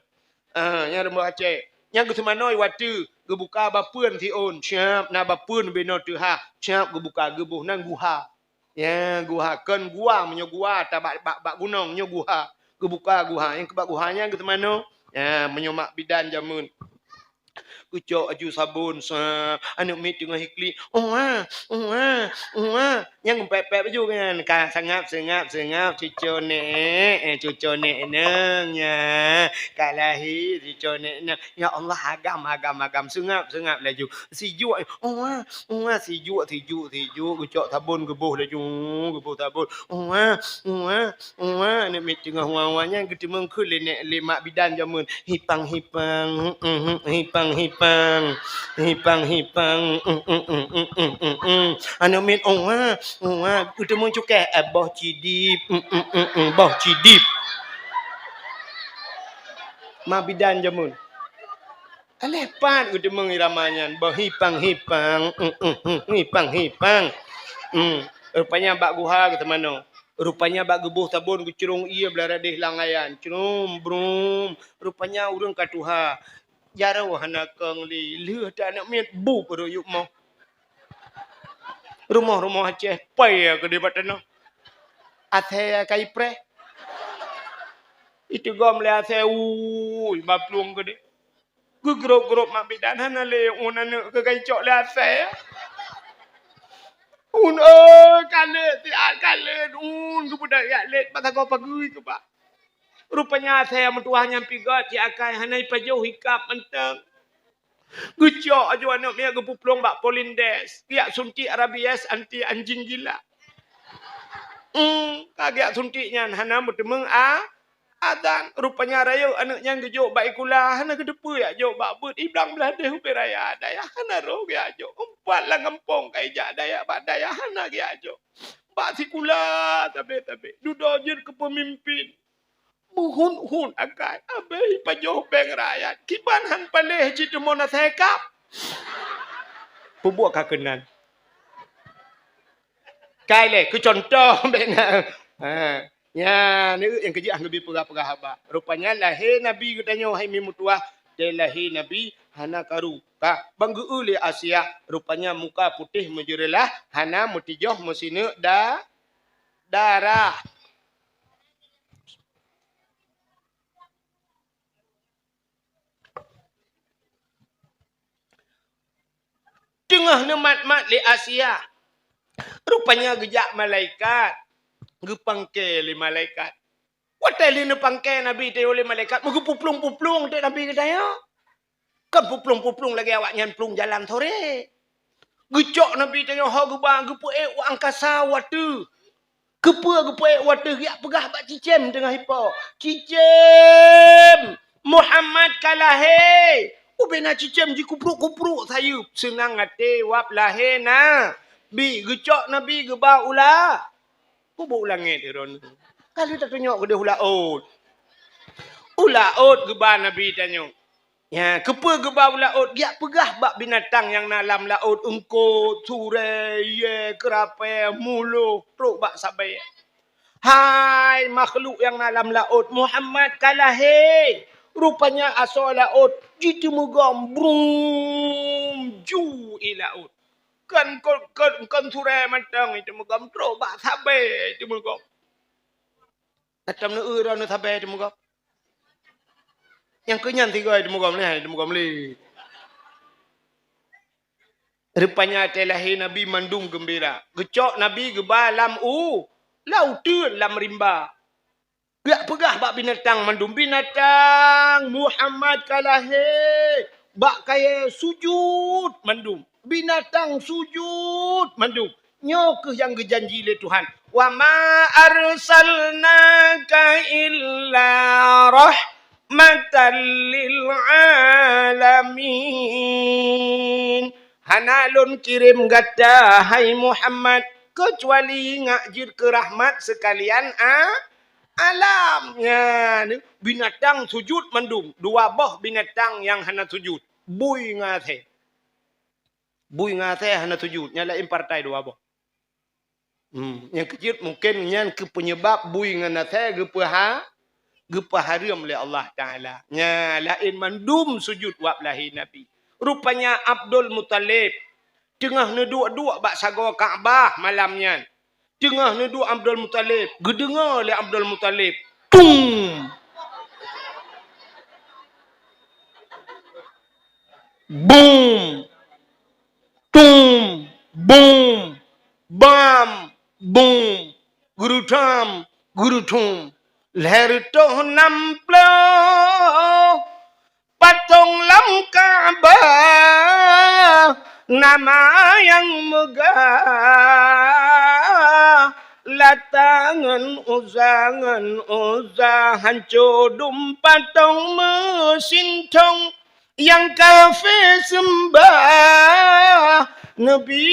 Yang rumah Aceh. Yang ke semanoi watu gebuka bapeun si on. Siap na bapeun beno tu ha. Siap gebuka gebuh nang guha. Ya, guha kan gua menyo gua tabak bak gunung nyo guha. Kebuka guha. Yang kebak guhanya ke mana? Ya, menyomak bidan jamun. Kucok aju sabun sa anu mit tengah hikli. Yang pep-pep baju kan. Ka sengap cucu nek neng ya. Kalahi cucu nek neng. Ya Allah agam sengap laju. Siju kucok sabun gebuh laju gebuh sabun. Anu mit tengah wawanya ketemu kul nek lemak bidan jamun. Hipang anu min ketemu cukai boh cidip ma bidan jamun alepan ketemu iramanyan boh hipang rupanya bak guha ke mana rupanya bak gebuh sabun kucurung ia beladeh langayan cerum brum rupanya urang katuha jarau hana kang li leh tak nak miat bu pada yuk mau rumah Aceh pai ke debat tanah athe kai pre itu gom le athe baplung ke de grup mak bidan hana le unan ke kai cok le athe kale ti kale ke budaya let patah kau pagi ke pak rupanya saya mentuahnya pigot ci akai hanai pajau hikap menteng. Gucok aja anak mia gepuplong bak polindes. Dia suntik rabies anti anjing gila. Kagak suntiknya hana bertemeng adan rupanya raya anaknya gejuk bak ikulah hana kedepu ya jok bak but iblang beladeh upe raya daya hana ro ya jok umpat lah ngempong kai jak daya bak daya hana ya jok. Pak Sikula, tabe. Duduk je ke pemimpin. Muhun agai. Abai pajoh bank rakyat. Kiban han paleh citu mona sekap. Pubuak kakenan. Kai le, ke contoh bena. Ya, ni yang kerja lebih pegah-pegah haba. Rupanya lahir Nabi katanya hai mimutuah. Dia lahir Nabi hana karu. Banggu le Asia. Rupanya muka putih menjerelah. Hana mutijoh mesine darah. Tengah nemat-mat le Asia. Rupanya gejak malaikat. Gepangke le malaikat. Watali ne pangke Nabi te oleh malaikat. Mugu puplung-puplung te Nabi katanya. Kan puplung-puplung lagi awak nyan plung jalan sore. Gecok Nabi tanya ha gebang gepu wa angkasa watu. Gepu watu riak pegah bak cicem tengah hipo. Cicem Muhammad kalahe. Ubena cicem ji kupruk-kupruk sayup. Senang ngate wap lahe na. Bi gecok Nabi geba ulah. Ku bo ulange deron. Kalau tak tunjuk ke dia ulaut. Ulaut geba Nabi tanya. Ya, kepa geba ulaut dia pegah bak binatang yang dalam laut engkau, surai, ye, kerapai, muluh, truk bak sabai. Hai makhluk yang dalam laut Muhammad kalahe. Rupanya asal laut jitu mugam brum ju laut. Kan surai matang itu mugam truk bak sabai itu mugam. Atam nu ura nu sabai itu mugam. Yang kenyan tiga itu mugam ni. Rupanya telahi Nabi mandung gembira. Gecok Nabi geba lam lautun lam rimba. Gak pegah bak binatang mandung. Binatang Muhammad kalahe. Bak kaya sujud mandung. Binatang sujud mandung. Nyokeh yang gejanji le Tuhan. Wa ma arsalnaka illa rahmatan lil alamin. Hanalun kirim gata hai Muhammad kecuali ngajir ke rahmat sekalian alamnya. Binatang sujud mandung. Dua boh binatang yang hana sujud. Bui ngate hana sujud. Nyalain partai dua boh. Yang kecil mungkin yang ke penyebab bui ngate gepaharim oleh Allah Ta'ala. Lain mandum sujud wab lahi Nabi. Rupanya Abdul Muttalib. Tengah neduk-duk bak saga Kaabah malamnya. Tengah neduk Abdul Muttalib. Gedengar oleh Abdul Muttalib. Tung! Boom! Tung! Boom! Bam! Boom! Gurutam! Gurutum! Leher toh namplo patung lam Kaabah nama yang megah latangan uzah hancur patung mesin tong yang kafir sembah Nabi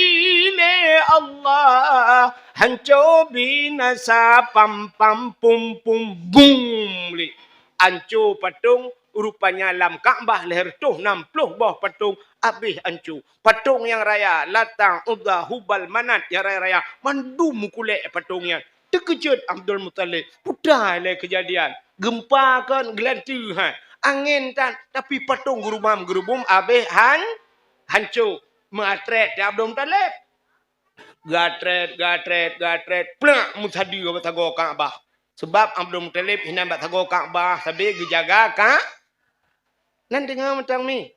Allah hancur binasa pam pum pum boom li hancur patung rupanya lam Kaabah leher tuh 60 bawah patung habis hancur. Patung yang raya Latang, Uzza, Hubal, Manat yang raya-raya mandum kulek patungnya. Terkejut Abdul Muttalib. Pudar le kejadian. Gempa kan gelantu angin kan tapi patung gerubum habis hancur. Matret Abdul Muttalib. Gatret plak mutadi ke tago Kaabah. Sebab Abdul Muttalib hina bat tago Kaabah sabe gejaga nan dengar macam ni.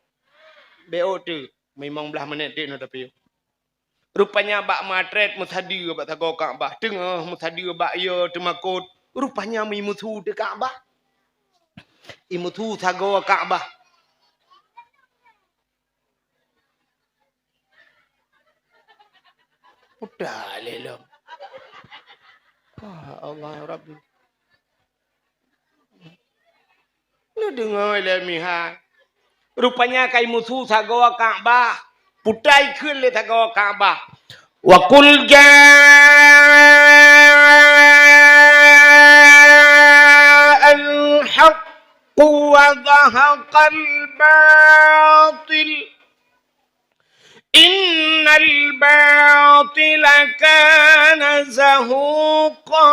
BO tu memang belah menit dia nak tapi. Rupanya bak matret mutadi ke bak tago Kaabah. Tengah mutadi bak ya temakut. Rupanya mimutu de Kaabah. Imutu tago Kaabah. Udah lelom. Allah ya Rabbi. Lu dengar le mihai. Rupanya kai musuh sagawa Kaabah. Putai kun le sagawa Kaabah. Wa qul wa dhahaqal batil innal batila kana zahuqa.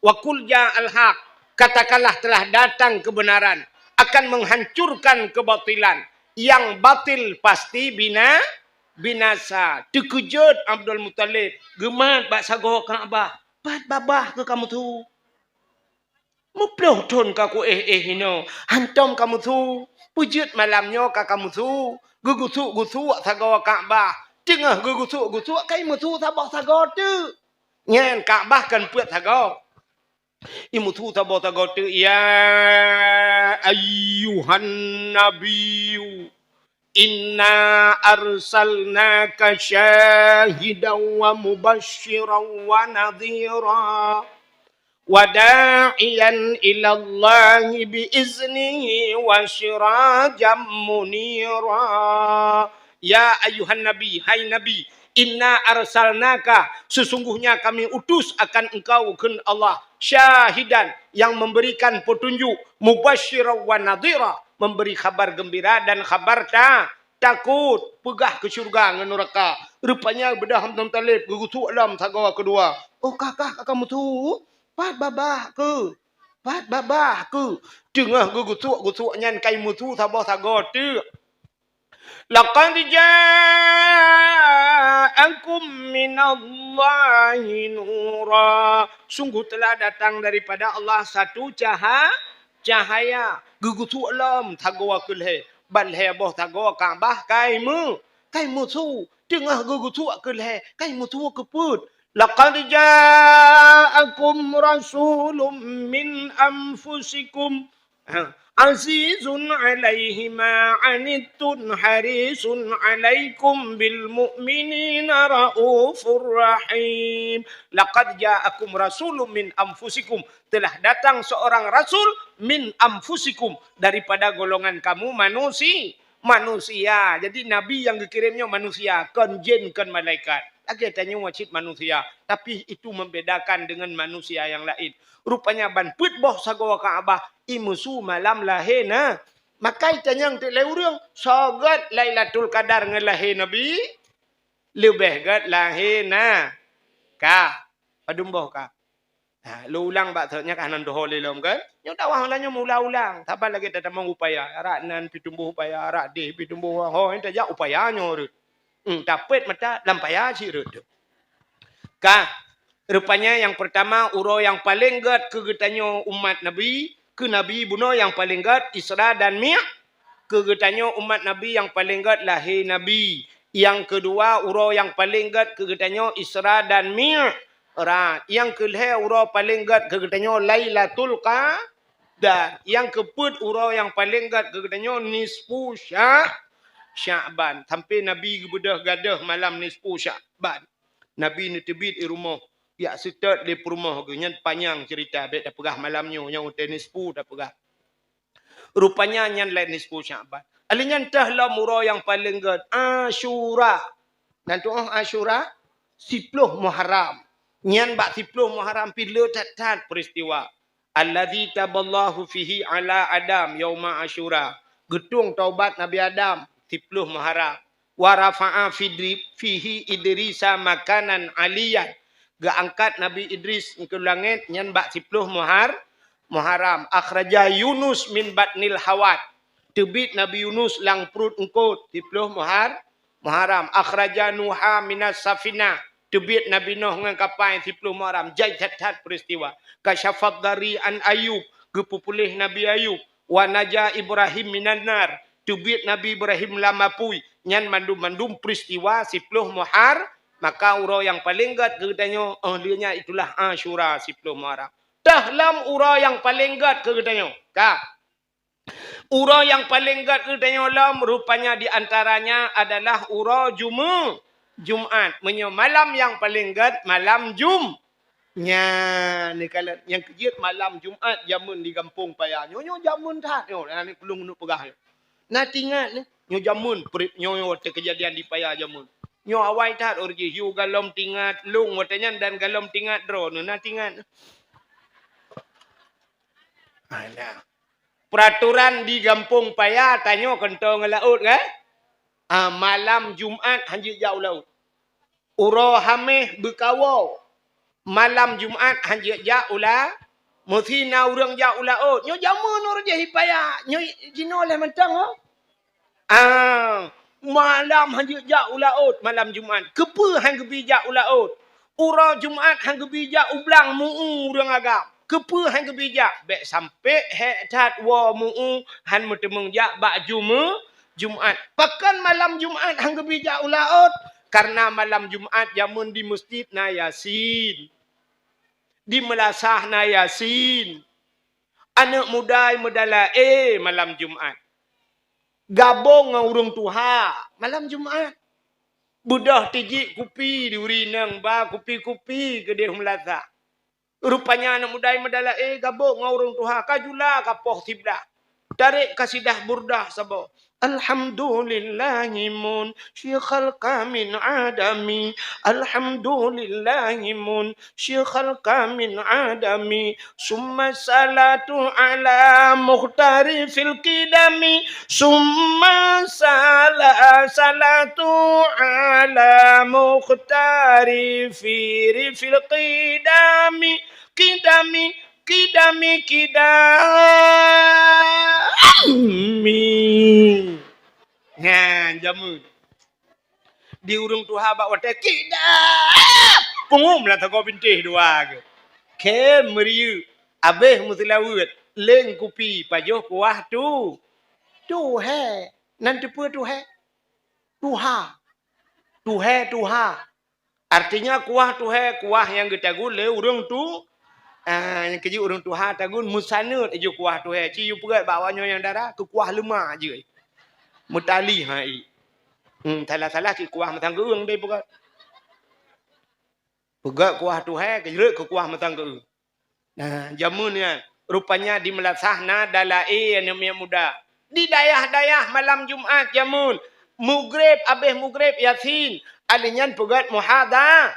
Wa qul ja'al haq, katakanlah telah datang kebenaran, akan menghancurkan kebatilan. Yang batil pasti binasa. Terkejut Abdul Muttalib. Gemat bak sago Kaabah. Pat babah ke kamu tu? Muploh ton kaku hino. Hantom kamu tu. Pujut malamnya ka kamu tu. Gugusuk sago Kaabah. Tengah gugusuk kai mutu sabah sago tu. Nyan Kaabah kan puat sago. Imu tu sabah sago tu. Ya ayyuhan nabiyyu. Inna arsalnaka syahidan wa mubashiran wa nadhira wa da'iyan ila Allah biiznihi wa sirajan munira. Ya ayuhan nabi, hai nabi, inna arsalnaka, sesungguhnya kami utus akan engkau ke Allah, syahidan, yang memberikan petunjuk, mubashiran wa nadhira, memberi kabar gembira dan kabar takut, pegah ke syurga dengan neraka. Rupanya bedah Abdul Muttalib gugutuk dalam tagawa kedua. Oh kakak kamu tu pat babah ke? Tengah gugutuk nyan kai mutu sabah sago tu. Laqad ja'akum minallahi nura. Sungguh telah datang daripada Allah satu cahaya. Gugutuk lam tagawa kulhe. Balhe boh tagawa Kaabah kai mu tu. Tengah gugutuk kulhe. Kai mu tu keput. Laqad ja'akum rasulun min anfusikum. Azizun alaihi ma anitun harisun alaikum bil mu'minina raufur rahim. Laqad ja'akum rasulun min anfusikum. Telah datang seorang rasul min anfusikum, daripada golongan kamu manusia. Jadi nabi yang dikirimnya manusia, kan jin kan malaikat. Lagi tanya wajib manusia, tapi itu membedakan dengan manusia yang lain. Rupanya ban put boh sago Kaabah imusu malam lahir na. Makai tanyang te leurang sogat Lailatul Qadar ngelahir nabi. Lebih gat lahir na. Ka padum boh ka. Ha lu ulang bak tanya kanan doh lelom kan. Nyo dawah lanyo mula-ulang. Taban lagi tak mang upaya. Arak nan pitumbuh upaya arak deh pitumbuh ho ente ja upayanyo re. Dapat mata lampaya sirut. Ka rupanya yang pertama uro yang paling gat kegetanyo umat Nabi, ke Nabi buno yang paling gat Isra dan Mi'raj. Kegetanyo umat Nabi yang paling gat lahir Nabi. Yang kedua uro yang paling gat kegetanyo Isra dan Mi'raj. Yang kedua uro paling gat kegetanyo Lailatul Qadar. Yang keput uro yang paling gat kegetanyo nisfu Sya'ban. Sampai Nabi bedah gadah malam nisfu Sya'ban. Nabi ni tebit di rumah. Ya setat di rumah ke. Yang panjang cerita. Bet dah pegah malamnya. Yang utai nisfu dah pegah. Rupanya yang lain nisfu Sya'ban. Alinya entah lah murah yang paling gad. Asyura. Nanti Asyura. 10 Muharram. Yang bak 10 Muharram. Pila tat peristiwa. Alladhi taballahu fihi ala Adam. Yauma Asyura. Getung taubat Nabi Adam. 10 Muharram. Wa rafa'a fihi Idrisa makanan aliyan. Gaangkat Nabi Idris ke langit nyan bak 10 Muharram. Akhraja Yunus min batnil hawat. Tebit Nabi Yunus lang perut engkot 10 Muharram. Akhraja Nuha minas safina. Tebit Nabi Nuh dengan kapal 10 Muharram. Jai tat peristiwa. Kasyafat dari an Ayub. Gepupulih Nabi Ayub. Wa naja Ibrahim minan nar. Tubit Nabi Ibrahim lamapui. Nyan mandum-mandum peristiwa 10 Muharram. Maka urau yang paling gat kegetanyo. Ahlinya itulah Asyura 10 Muharram. Dahlam urau yang paling gat kegetanyo. Kak. Urau yang paling gat kegetanyo lam. Rupanya diantaranya adalah urau Jumat. Menyo malam yang paling gat malam Nya ni kalau yang kejut malam Jumat jamun di kampung payah. Nyo jamun tat nyo. Ni pelung nuk pegah. Nah tinggal ni. Nyo jamun. Nyo kejadian di payah jamun. Nyo awai tat orji. Hiu galom tingat lung. Watanya dan galom tingat drone. Nah tinggal. Nah. Peraturan di Kampung Paya tanya kentong laut kan? Malam Jumaat hanjit jauh laut. Uro hameh berkawau. Malam Jumaat hanjit jauh lah. Mesti na urang jauh laut. Nyo jamun orang je hipaya. Nyo jino lah mentang oh. Malam hanjit jauh laut malam Jumaat. Kepa hang gebi jauh laut. Uro Jumaat hang gebi jauh ublang muu urang agam. Kepa hang gebijak bek sampai hek tat wa muu han mutemung jak bak Jumaat. Pakan malam Jumaat hang gebijak ulaut karena malam Jumaat jamun di masjid na Yasin. Di melasah na Yasin. Anak muda medala malam Jumaat. Gabung ngau urang tuha malam Jumaat. Budah tiji kupi di urinang ba kupi-kupi ke dia melasah. Rupanya anak muda medala gabung ngau urang tuha kajula kapoh tibda. Tarik kasidah burdah sabo. Alhamdulillahimun syikhal kamin adami. Alhamdulillahimun syikhal kamin adami. Summa salatu ala mukhtari fil qidami. Summa salatu ala mukhtari fil qidami. Kidami. Nah, jamu. Di urung tuha bak wate kidam. Pungum lah tak kau bintih dua ke. Ke meriu. Abeh mutilawut. Leng kupi pajoh kuah tu. Tu he. Nanti pun tu he. Tuha. Artinya kuah tu he. Kuah yang kita gule urung tu. Yang keji urung tuha tagun musanut eju kuah tu he. Ciu pegat bawanya yang darah ke kuah lemah je. Mutali hai. Salah ci kuah matang geung dei pegat. Pegat kuah tu he ke ke kuah matang geung. Nah, jamun ya. Rupanya di melasahna dalai yang muda. Di dayah-dayah malam Jumaat jamun. Mugrib Yasin. Alinyan pegat muhadara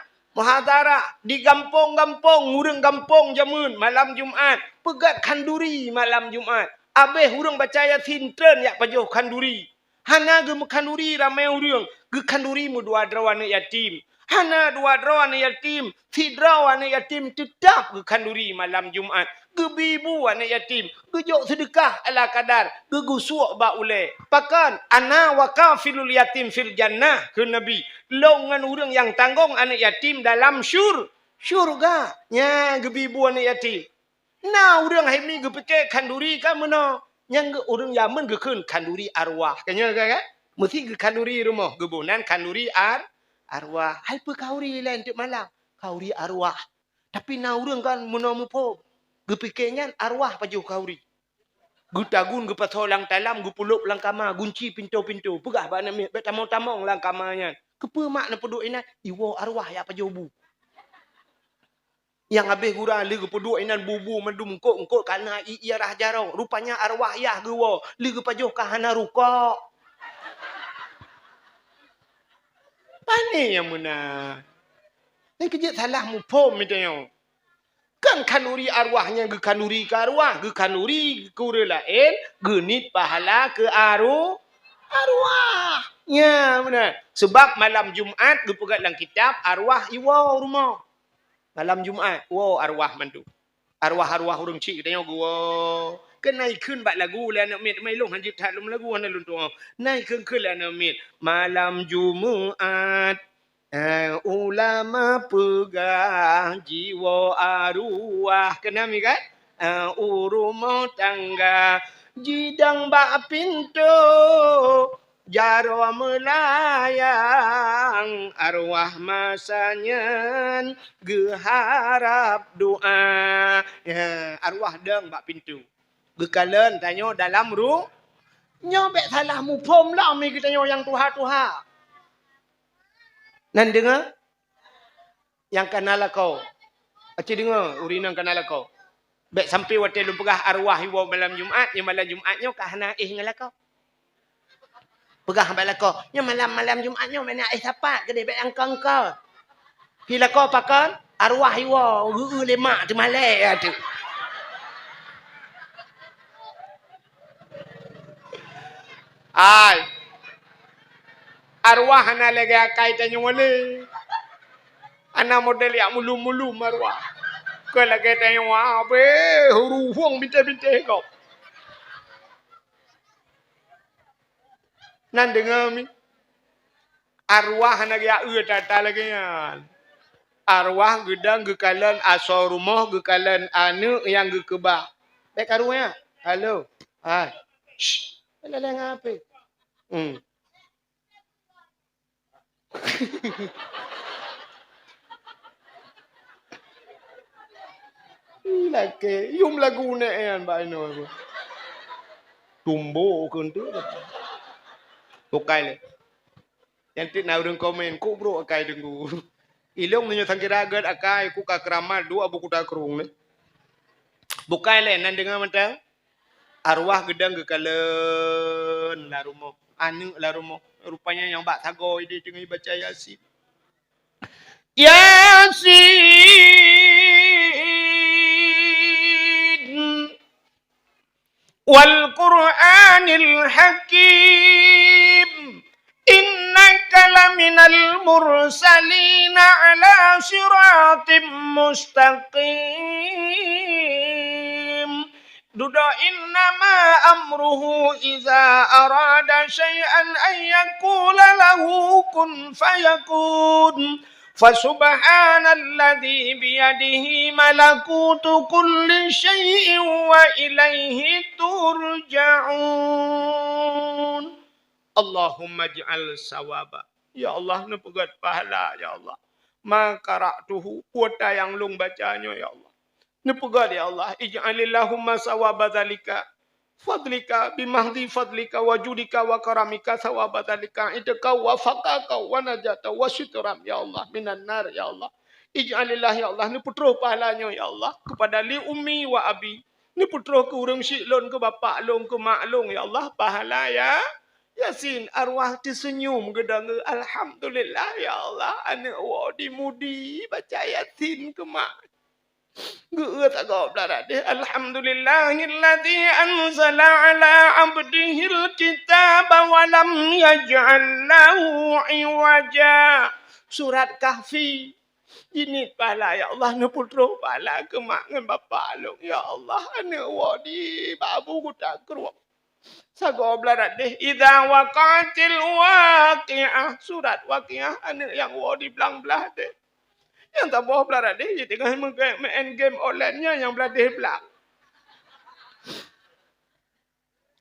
di gampong-gampong, urang gampong jamun malam Jumaat. Pegat kanduri malam Jumaat. Abeh urang baca Yasin tren yak pajoh kanduri. Hana ge kanduri ramai urang. Ge kanduri mu dua drawan yatim. Hana dua drawan yatim. Si drawan yatim tetap ge kanduri malam Jumaat. Ge bibu anak yatim. Ge jok sedekah ala kadar. Ge gusuk ba ule. Pakan ana wa kafilul yatim fil jannah ke Nabi. Longan urang yang tanggung anak yatim dalam syurga. Nya ge bibu anak yatim. Nah urang hai mi ge peke kanduri ka meno. Yang urang Yaman ge keun kanduri arwah. Kanya kan? Mesti ge kanduri rumah gebunan kanduri arwah. Hai pe kauri lain untuk malam. Kauri arwah. Tapi na urang kan meno mupo. Ge pikirnya arwah pajuh kauri. Gu tagun gu patolang talam gu puluk lang kama gunci pintu-pintu. Pegah ba na mi tamong-tamong lang kamanya. Kepe mak na peduk inan iwo arwah ya pajuh bu. Yang habis gurang ligu peduk inan bubu mendum engkok kana iarah jarong. Rupanya arwah yah gewo. Ligu pajuh kahana rukok. Pane yang menang. Ni kejut salah mu pom mitanya. Kan kanuri arwahnya ke kanuri ke arwah. Ke kanuri ke ura lain. Genit pahala ke arwah. Ya benar. Sebab malam Jumaat ge pegat dalam kitab arwah iwa rumah. Malam Jumaat, wow arwah mandu. Arwah-arwah urang cik katanya gua. Kan naik keun bak lagu lah anak mit mai long hanjit tak lum lagu ana lun tu. Naik keun lah anak mit. Malam Jumaat ulama pegang jiwa arwah. Kena mi kan? Rumah tangga jidang bak pintu. Jaro melayang arwah masanya geharap doa. Ya, arwah deng bak pintu. Gekalen tanyo dalam ru. Nyo bek salah mu pom lah mi kita nyo yang tuha-tuha. Nan dengar? Yang kanala kau. Aci dengar urinang kanala kau. Bek sampai wate lu pegah arwah iwo malam Jumaat, yang malam Jumaatnya kahana ngala kau. Pegah bala ko. Nya malam Jumaatnya mana sapat ke debek angkang-angkang. Hila ko pakan arwah iwo lemak tu malai tu. Ai. Arwah ana lagi akai tanya wale. Ana model yang mulu-mulu marwah. Kau lagi tanya wah be huru huang binte-binte kau. Nan dengar mi. Arwah ana ya tata lagi yan. Arwah gedang gekalan asal rumah gekalan anu yang gekebah. Baik karunya. Halo. Hai. Shh. Lele ngape? Lagi, yung lagu na yan ba ino ako. Tumbo ko nito. Tukay le. Yan tin na rin komen ko bro akay dengu. Ilong ninyo tangkiragan akay ku kakramal dua buku takrung le. Bukay le nandinga mata. Arwah gedang gekalen larumo. Anu larumo. Rupanya yang bak tagoy di tengah baca Yasin. Yasin wal Qur'anil Hakim innaka laminal mursalina ala siratim mustaqim. Duda innama amruhu iza arada syai'an an yakula lahu kun fayakun. Fasubhanalladzi biyadihi malakutu kulli syai'in wa ilaihi turja'un. Allahumma ij'al sawaba. Ya Allah, nepegat pahala ya Allah. Ma qara'tuhu kuota yang lung bacanya ya Allah. Nepegat ya Allah, ij'alillahumma sawaba dzalika fadlika bimahdi fadlika wajudika wa karamika sawaba dzalika idka wa faqaka wa najata wa syutram ya Allah minan nar ya Allah. Ij'alillah ya Allah, ni putra pahalanya ya Allah kepada li ummi wa abi. Ni putra ke urang syilon ke bapa long ke mak long ya Allah pahala ya. Yasin arwah tersenyum gedang alhamdulillah ya Allah anak wa dimudi baca Yasin ke mak. Alhamdulillahilladzi anzala ala abdihil kitaba wa lam yaj'al lahu iwaja. Surat Kahfi. Ini pahala ya Allah, ne putra pahala ke mak ngan bapa long ya Allah ane wadi babu ku tak keruak. Sago blarat deh idza waqatil waqiah. Surat Waqiah ane yang wadi belang-belah deh. Yang tak boleh belajar dia tengah main game online-nya yang belajar belak.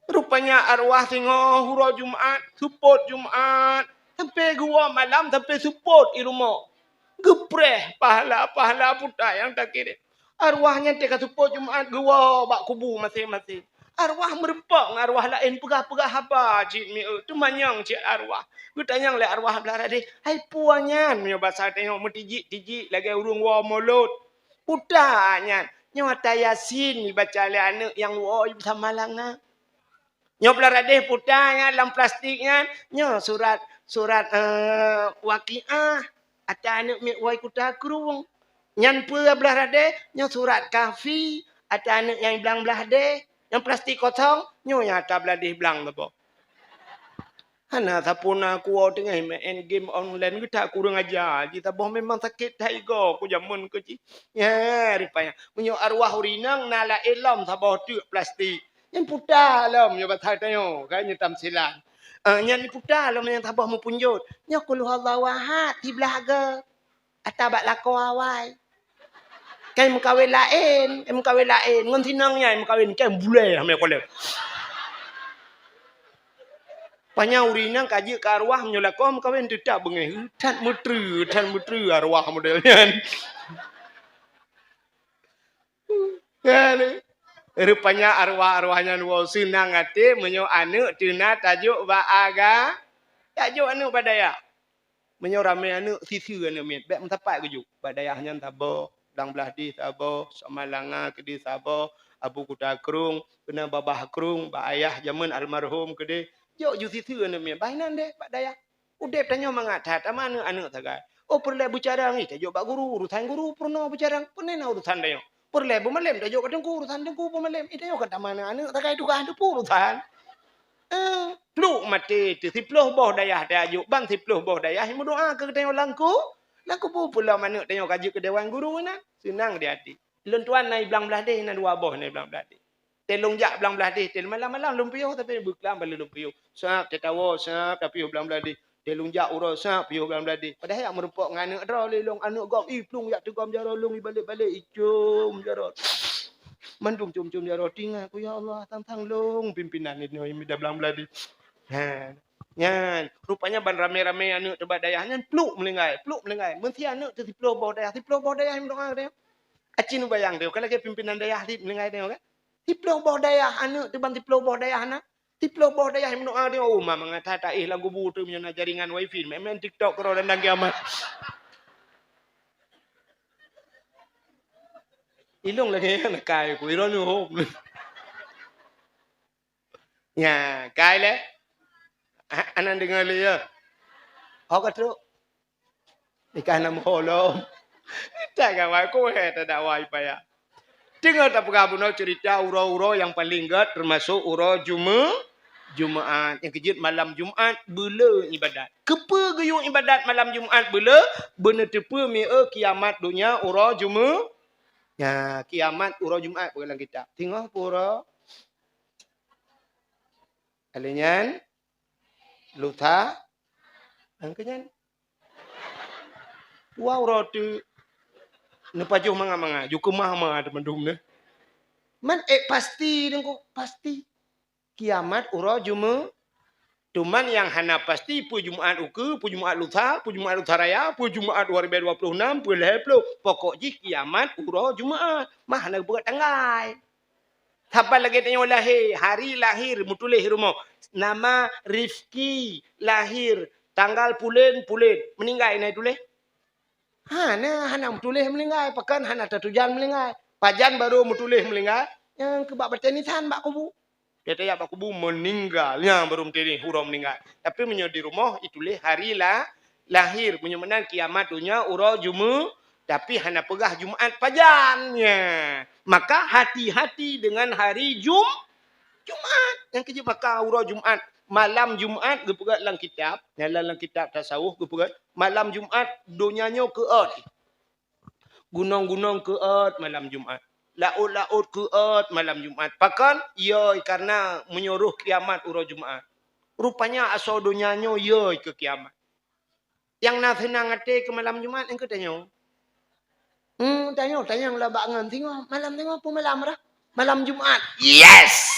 Rupanya arwah tengok hurau Jumaat, support Jumaat. Sampai gua malam sampai support di rumah. Gepreh pahala-pahala putar yang tak kira. Arwahnya tengah support Jumaat gua bak kubu masing-masing. Arwah merempak, arwah lain pegah-pegah apa cik mi tu manyang cik arwah. Ku tanya le arwah belara de, hai puanyan nyo bahasa tengok metijik-tijik lagi urung wa mulut. Putanya nyo ta Yasin dibaca le anak yang wa sama langna. Nyo belara de putanya dalam plastiknya nyo surat Waqiah ata anak mi wa ku takrung. Nyan pua belara de nyo surat Kahfi ata anak yang belang-belah de. Yang plastik kosong, nyonya tak beladih belang apa. Hana sapuna aku tengah main game online kita kurang aja. Kita boh memang sakit hai go ku jamun ku ci. Ya rupanya. Menyo arwah urinang nala elam sabah tu plastik. Yang putar lam yo batai tayo kan nyetam silang. Yang putar lam yang sabah mu punjut. Nyo qul huwallahu ahad di belaga. Atabak lako awai. Kan mukawin lain, ngon tinangnya mukawin kan bule ame kole. Panya urinang kaji ke arwah menyolak kau mukawin tidak bengeh. Tan mutru arwah modelnya. Kan rupanya arwahnya nuwa senang ate menyo anu tuna tajuk ba aga. Tajuk anu badaya. Menyo rame anu sisi anu mit. Bek mentapak keju. Badayahnya tabo. Dang belah di sabo sama langa ke di sabo abu kuda kerung kena babah kerung ba ayah zaman almarhum ke de yo juti tu ane me bainan de pak daya udep tanyo mangatat amane anu tagai oh perle bicara ngi tajo ba guru urusan guru purno bicara punena urusan dayo perle bumalem tajo kadang urusan dengku bumalem ite yo kata mana anu tagai duga anu urusan Pluk mati tu 10 boh dayah dah ajuk bang 10 boh dayah mu doa ke tengok langku. Langku pula mana tengok kaji ke dewan guru mana. Senang dia hati. Lun tuan naik belang belah deh na 2 boh naik belang belah deh. Telung jak belang belah deh. Tel malam-malam lumpiuh tapi beklam balik lumpiuh. Sap tetawa sap tapi belang belah deh. Telung jak urus sap piuh belang belah deh. Padahal merupok nganak dra lelong anak gam plung yak tegam jaro lung balik-balik icum jaro. Mandum cum-cum jaro tinggal aku ya Allah tang-tang long pimpinan ini dah belang belah deh. Nyan, rupanya ban rame-rame anak tebat dayah nyan pluk melengai. Mesti anak tu 10 boh dayah, 10 boh dayah doa dia. Acin bayang dia, kalau ke pimpinan dayah di melengai dia kan. 10 boh dayah anak tu ban 10 boh dayah anak. 10 boh dayah doa dia. Oh, mama ngata tak lagu butu punya jaringan wifi, memang TikTok karo dan kiamat. Ilung lagi nak kai ku iron ho. Ya, kai le. Anan dengar le ya. Ho ka tu. Ikan nam holom. Tak kawan ku tak ada wifi ya. Dengar tak pegabun cerita uro-uro yang paling gat termasuk uro Jumaat. Yang kejut malam Jumaat bela ibadat. Kepa gayung ibadat malam Jumaat bela bener tepa mi kiamat dunia uro Jumaat. Ya, kiamat uro Jumaat dalam kitab. Tengok pura. Alinyan Lutha angkenyan. Wow rotu nepajuh manga-manga ju kemah-mah ada mendum ne. Man pasti dengku pasti kiamat uro Jumaat. Cuman yang hana pasti pu Jumaat uke, pu Jumaat Lutha, pu Jumaat Lutha Raya, pu Jumaat 2026, pu 20. Pokok ji kiamat uro Jumaat. Mah nak buat tanggal. Siapa lagi tengok lahir, hari lahir mutulih rumah. Nama Rifki lahir tanggal pulen meninggal naik tulis. Hana mutulih meninggal, pakan hana tatujan meninggal. Pajan baru mutulih meninggal. Yang kebak bertenisan bak kubu. Dia tanya bak kubu meninggal, yang baru mutulih huruf meninggal. Tapi menyo di rumah itulah hari lahir menyemenan kiamat dunia uro Jumaat. Tapi hanya pegah Jumaat pajannya. Maka hati-hati dengan hari Jumaat. Yang kejap maka uro Jumaat. Malam Jumaat, gepegat dalam kitab. Dalam kitab tasawuf, gepegat. Malam Jumaat, dunianya keot. Gunung-gunung keot malam Jumaat. Laut-laut keot malam Jumaat. Pakan, ya karena menyuruh kiamat uro Jumaat. Rupanya asal dunianya ya ke kiamat. Yang nak senang hati ke malam Jumaat, yang katanya. Tanya lah bangun tengok malam tengok apa malam dah. Malam Jumaat. Yes.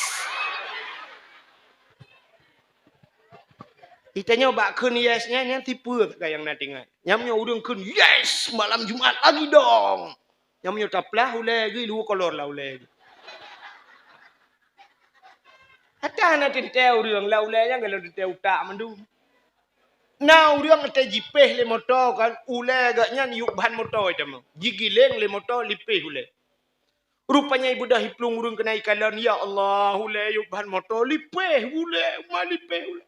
Ditanya bak kun yesnya yang tipu tak yang nak tengok. Yang punya udung kun yes malam Jumaat lagi dong. Yang punya taplah ulai lagi lu kolor lah ulai. Hatta nak tenteu urang lah ulai yang kalau tenteu tak mendum. Nah, orang ada jipeh le motor kan, ule agaknya yuk bahan motor itu mah. Jigileng le motor lipeh ule. Rupanya ibu dah hiplung urung kena ikalan, ya Allah, ule yuk bahan motor lipeh ule, malipeh ule.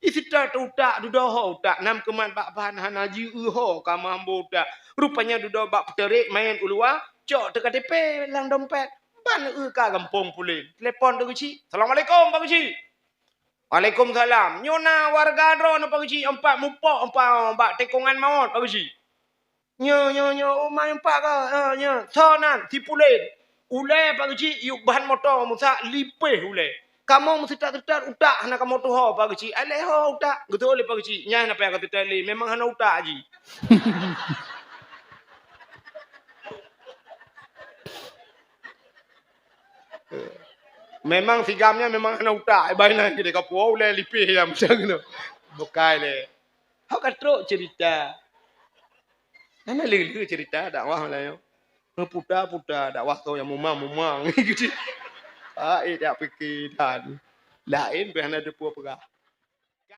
Isi tak utak dudah utak nam keman bak bahan hanaji ho kamambo utak. Rupanya dudah bak peterik main ulua, cok teka tepe lang dompet. Ban ka gampong pulin. Telepon tu kecil. Assalamualaikum Pak Kecil. Waalaikumsalam. Nyona warga dro no Pak Kecil. Empat mupok empat tekongan maut Pak Kecil. Nyo umay empat ka. Nyo. Sonan tipulen. Ule Pak Kecil yuk bahan motor musa lipeh ule. Kamu mesti tak utak hana kamu tu ho Pak Kecil. Ale ho utak. Gitu oleh Pak Kecil. Nyah napa yang kata tali. Memang hana utak aji. Memang sigamnya memang hana utak. Baiklah kita kapu ule lipeh yang macam tu. Bukai le. Hak katrok cerita. Mana lagi cerita dakwah lah yo. Puta dakwah tu yang mumang gitu. Tak fikir dan lain behana depu pegah.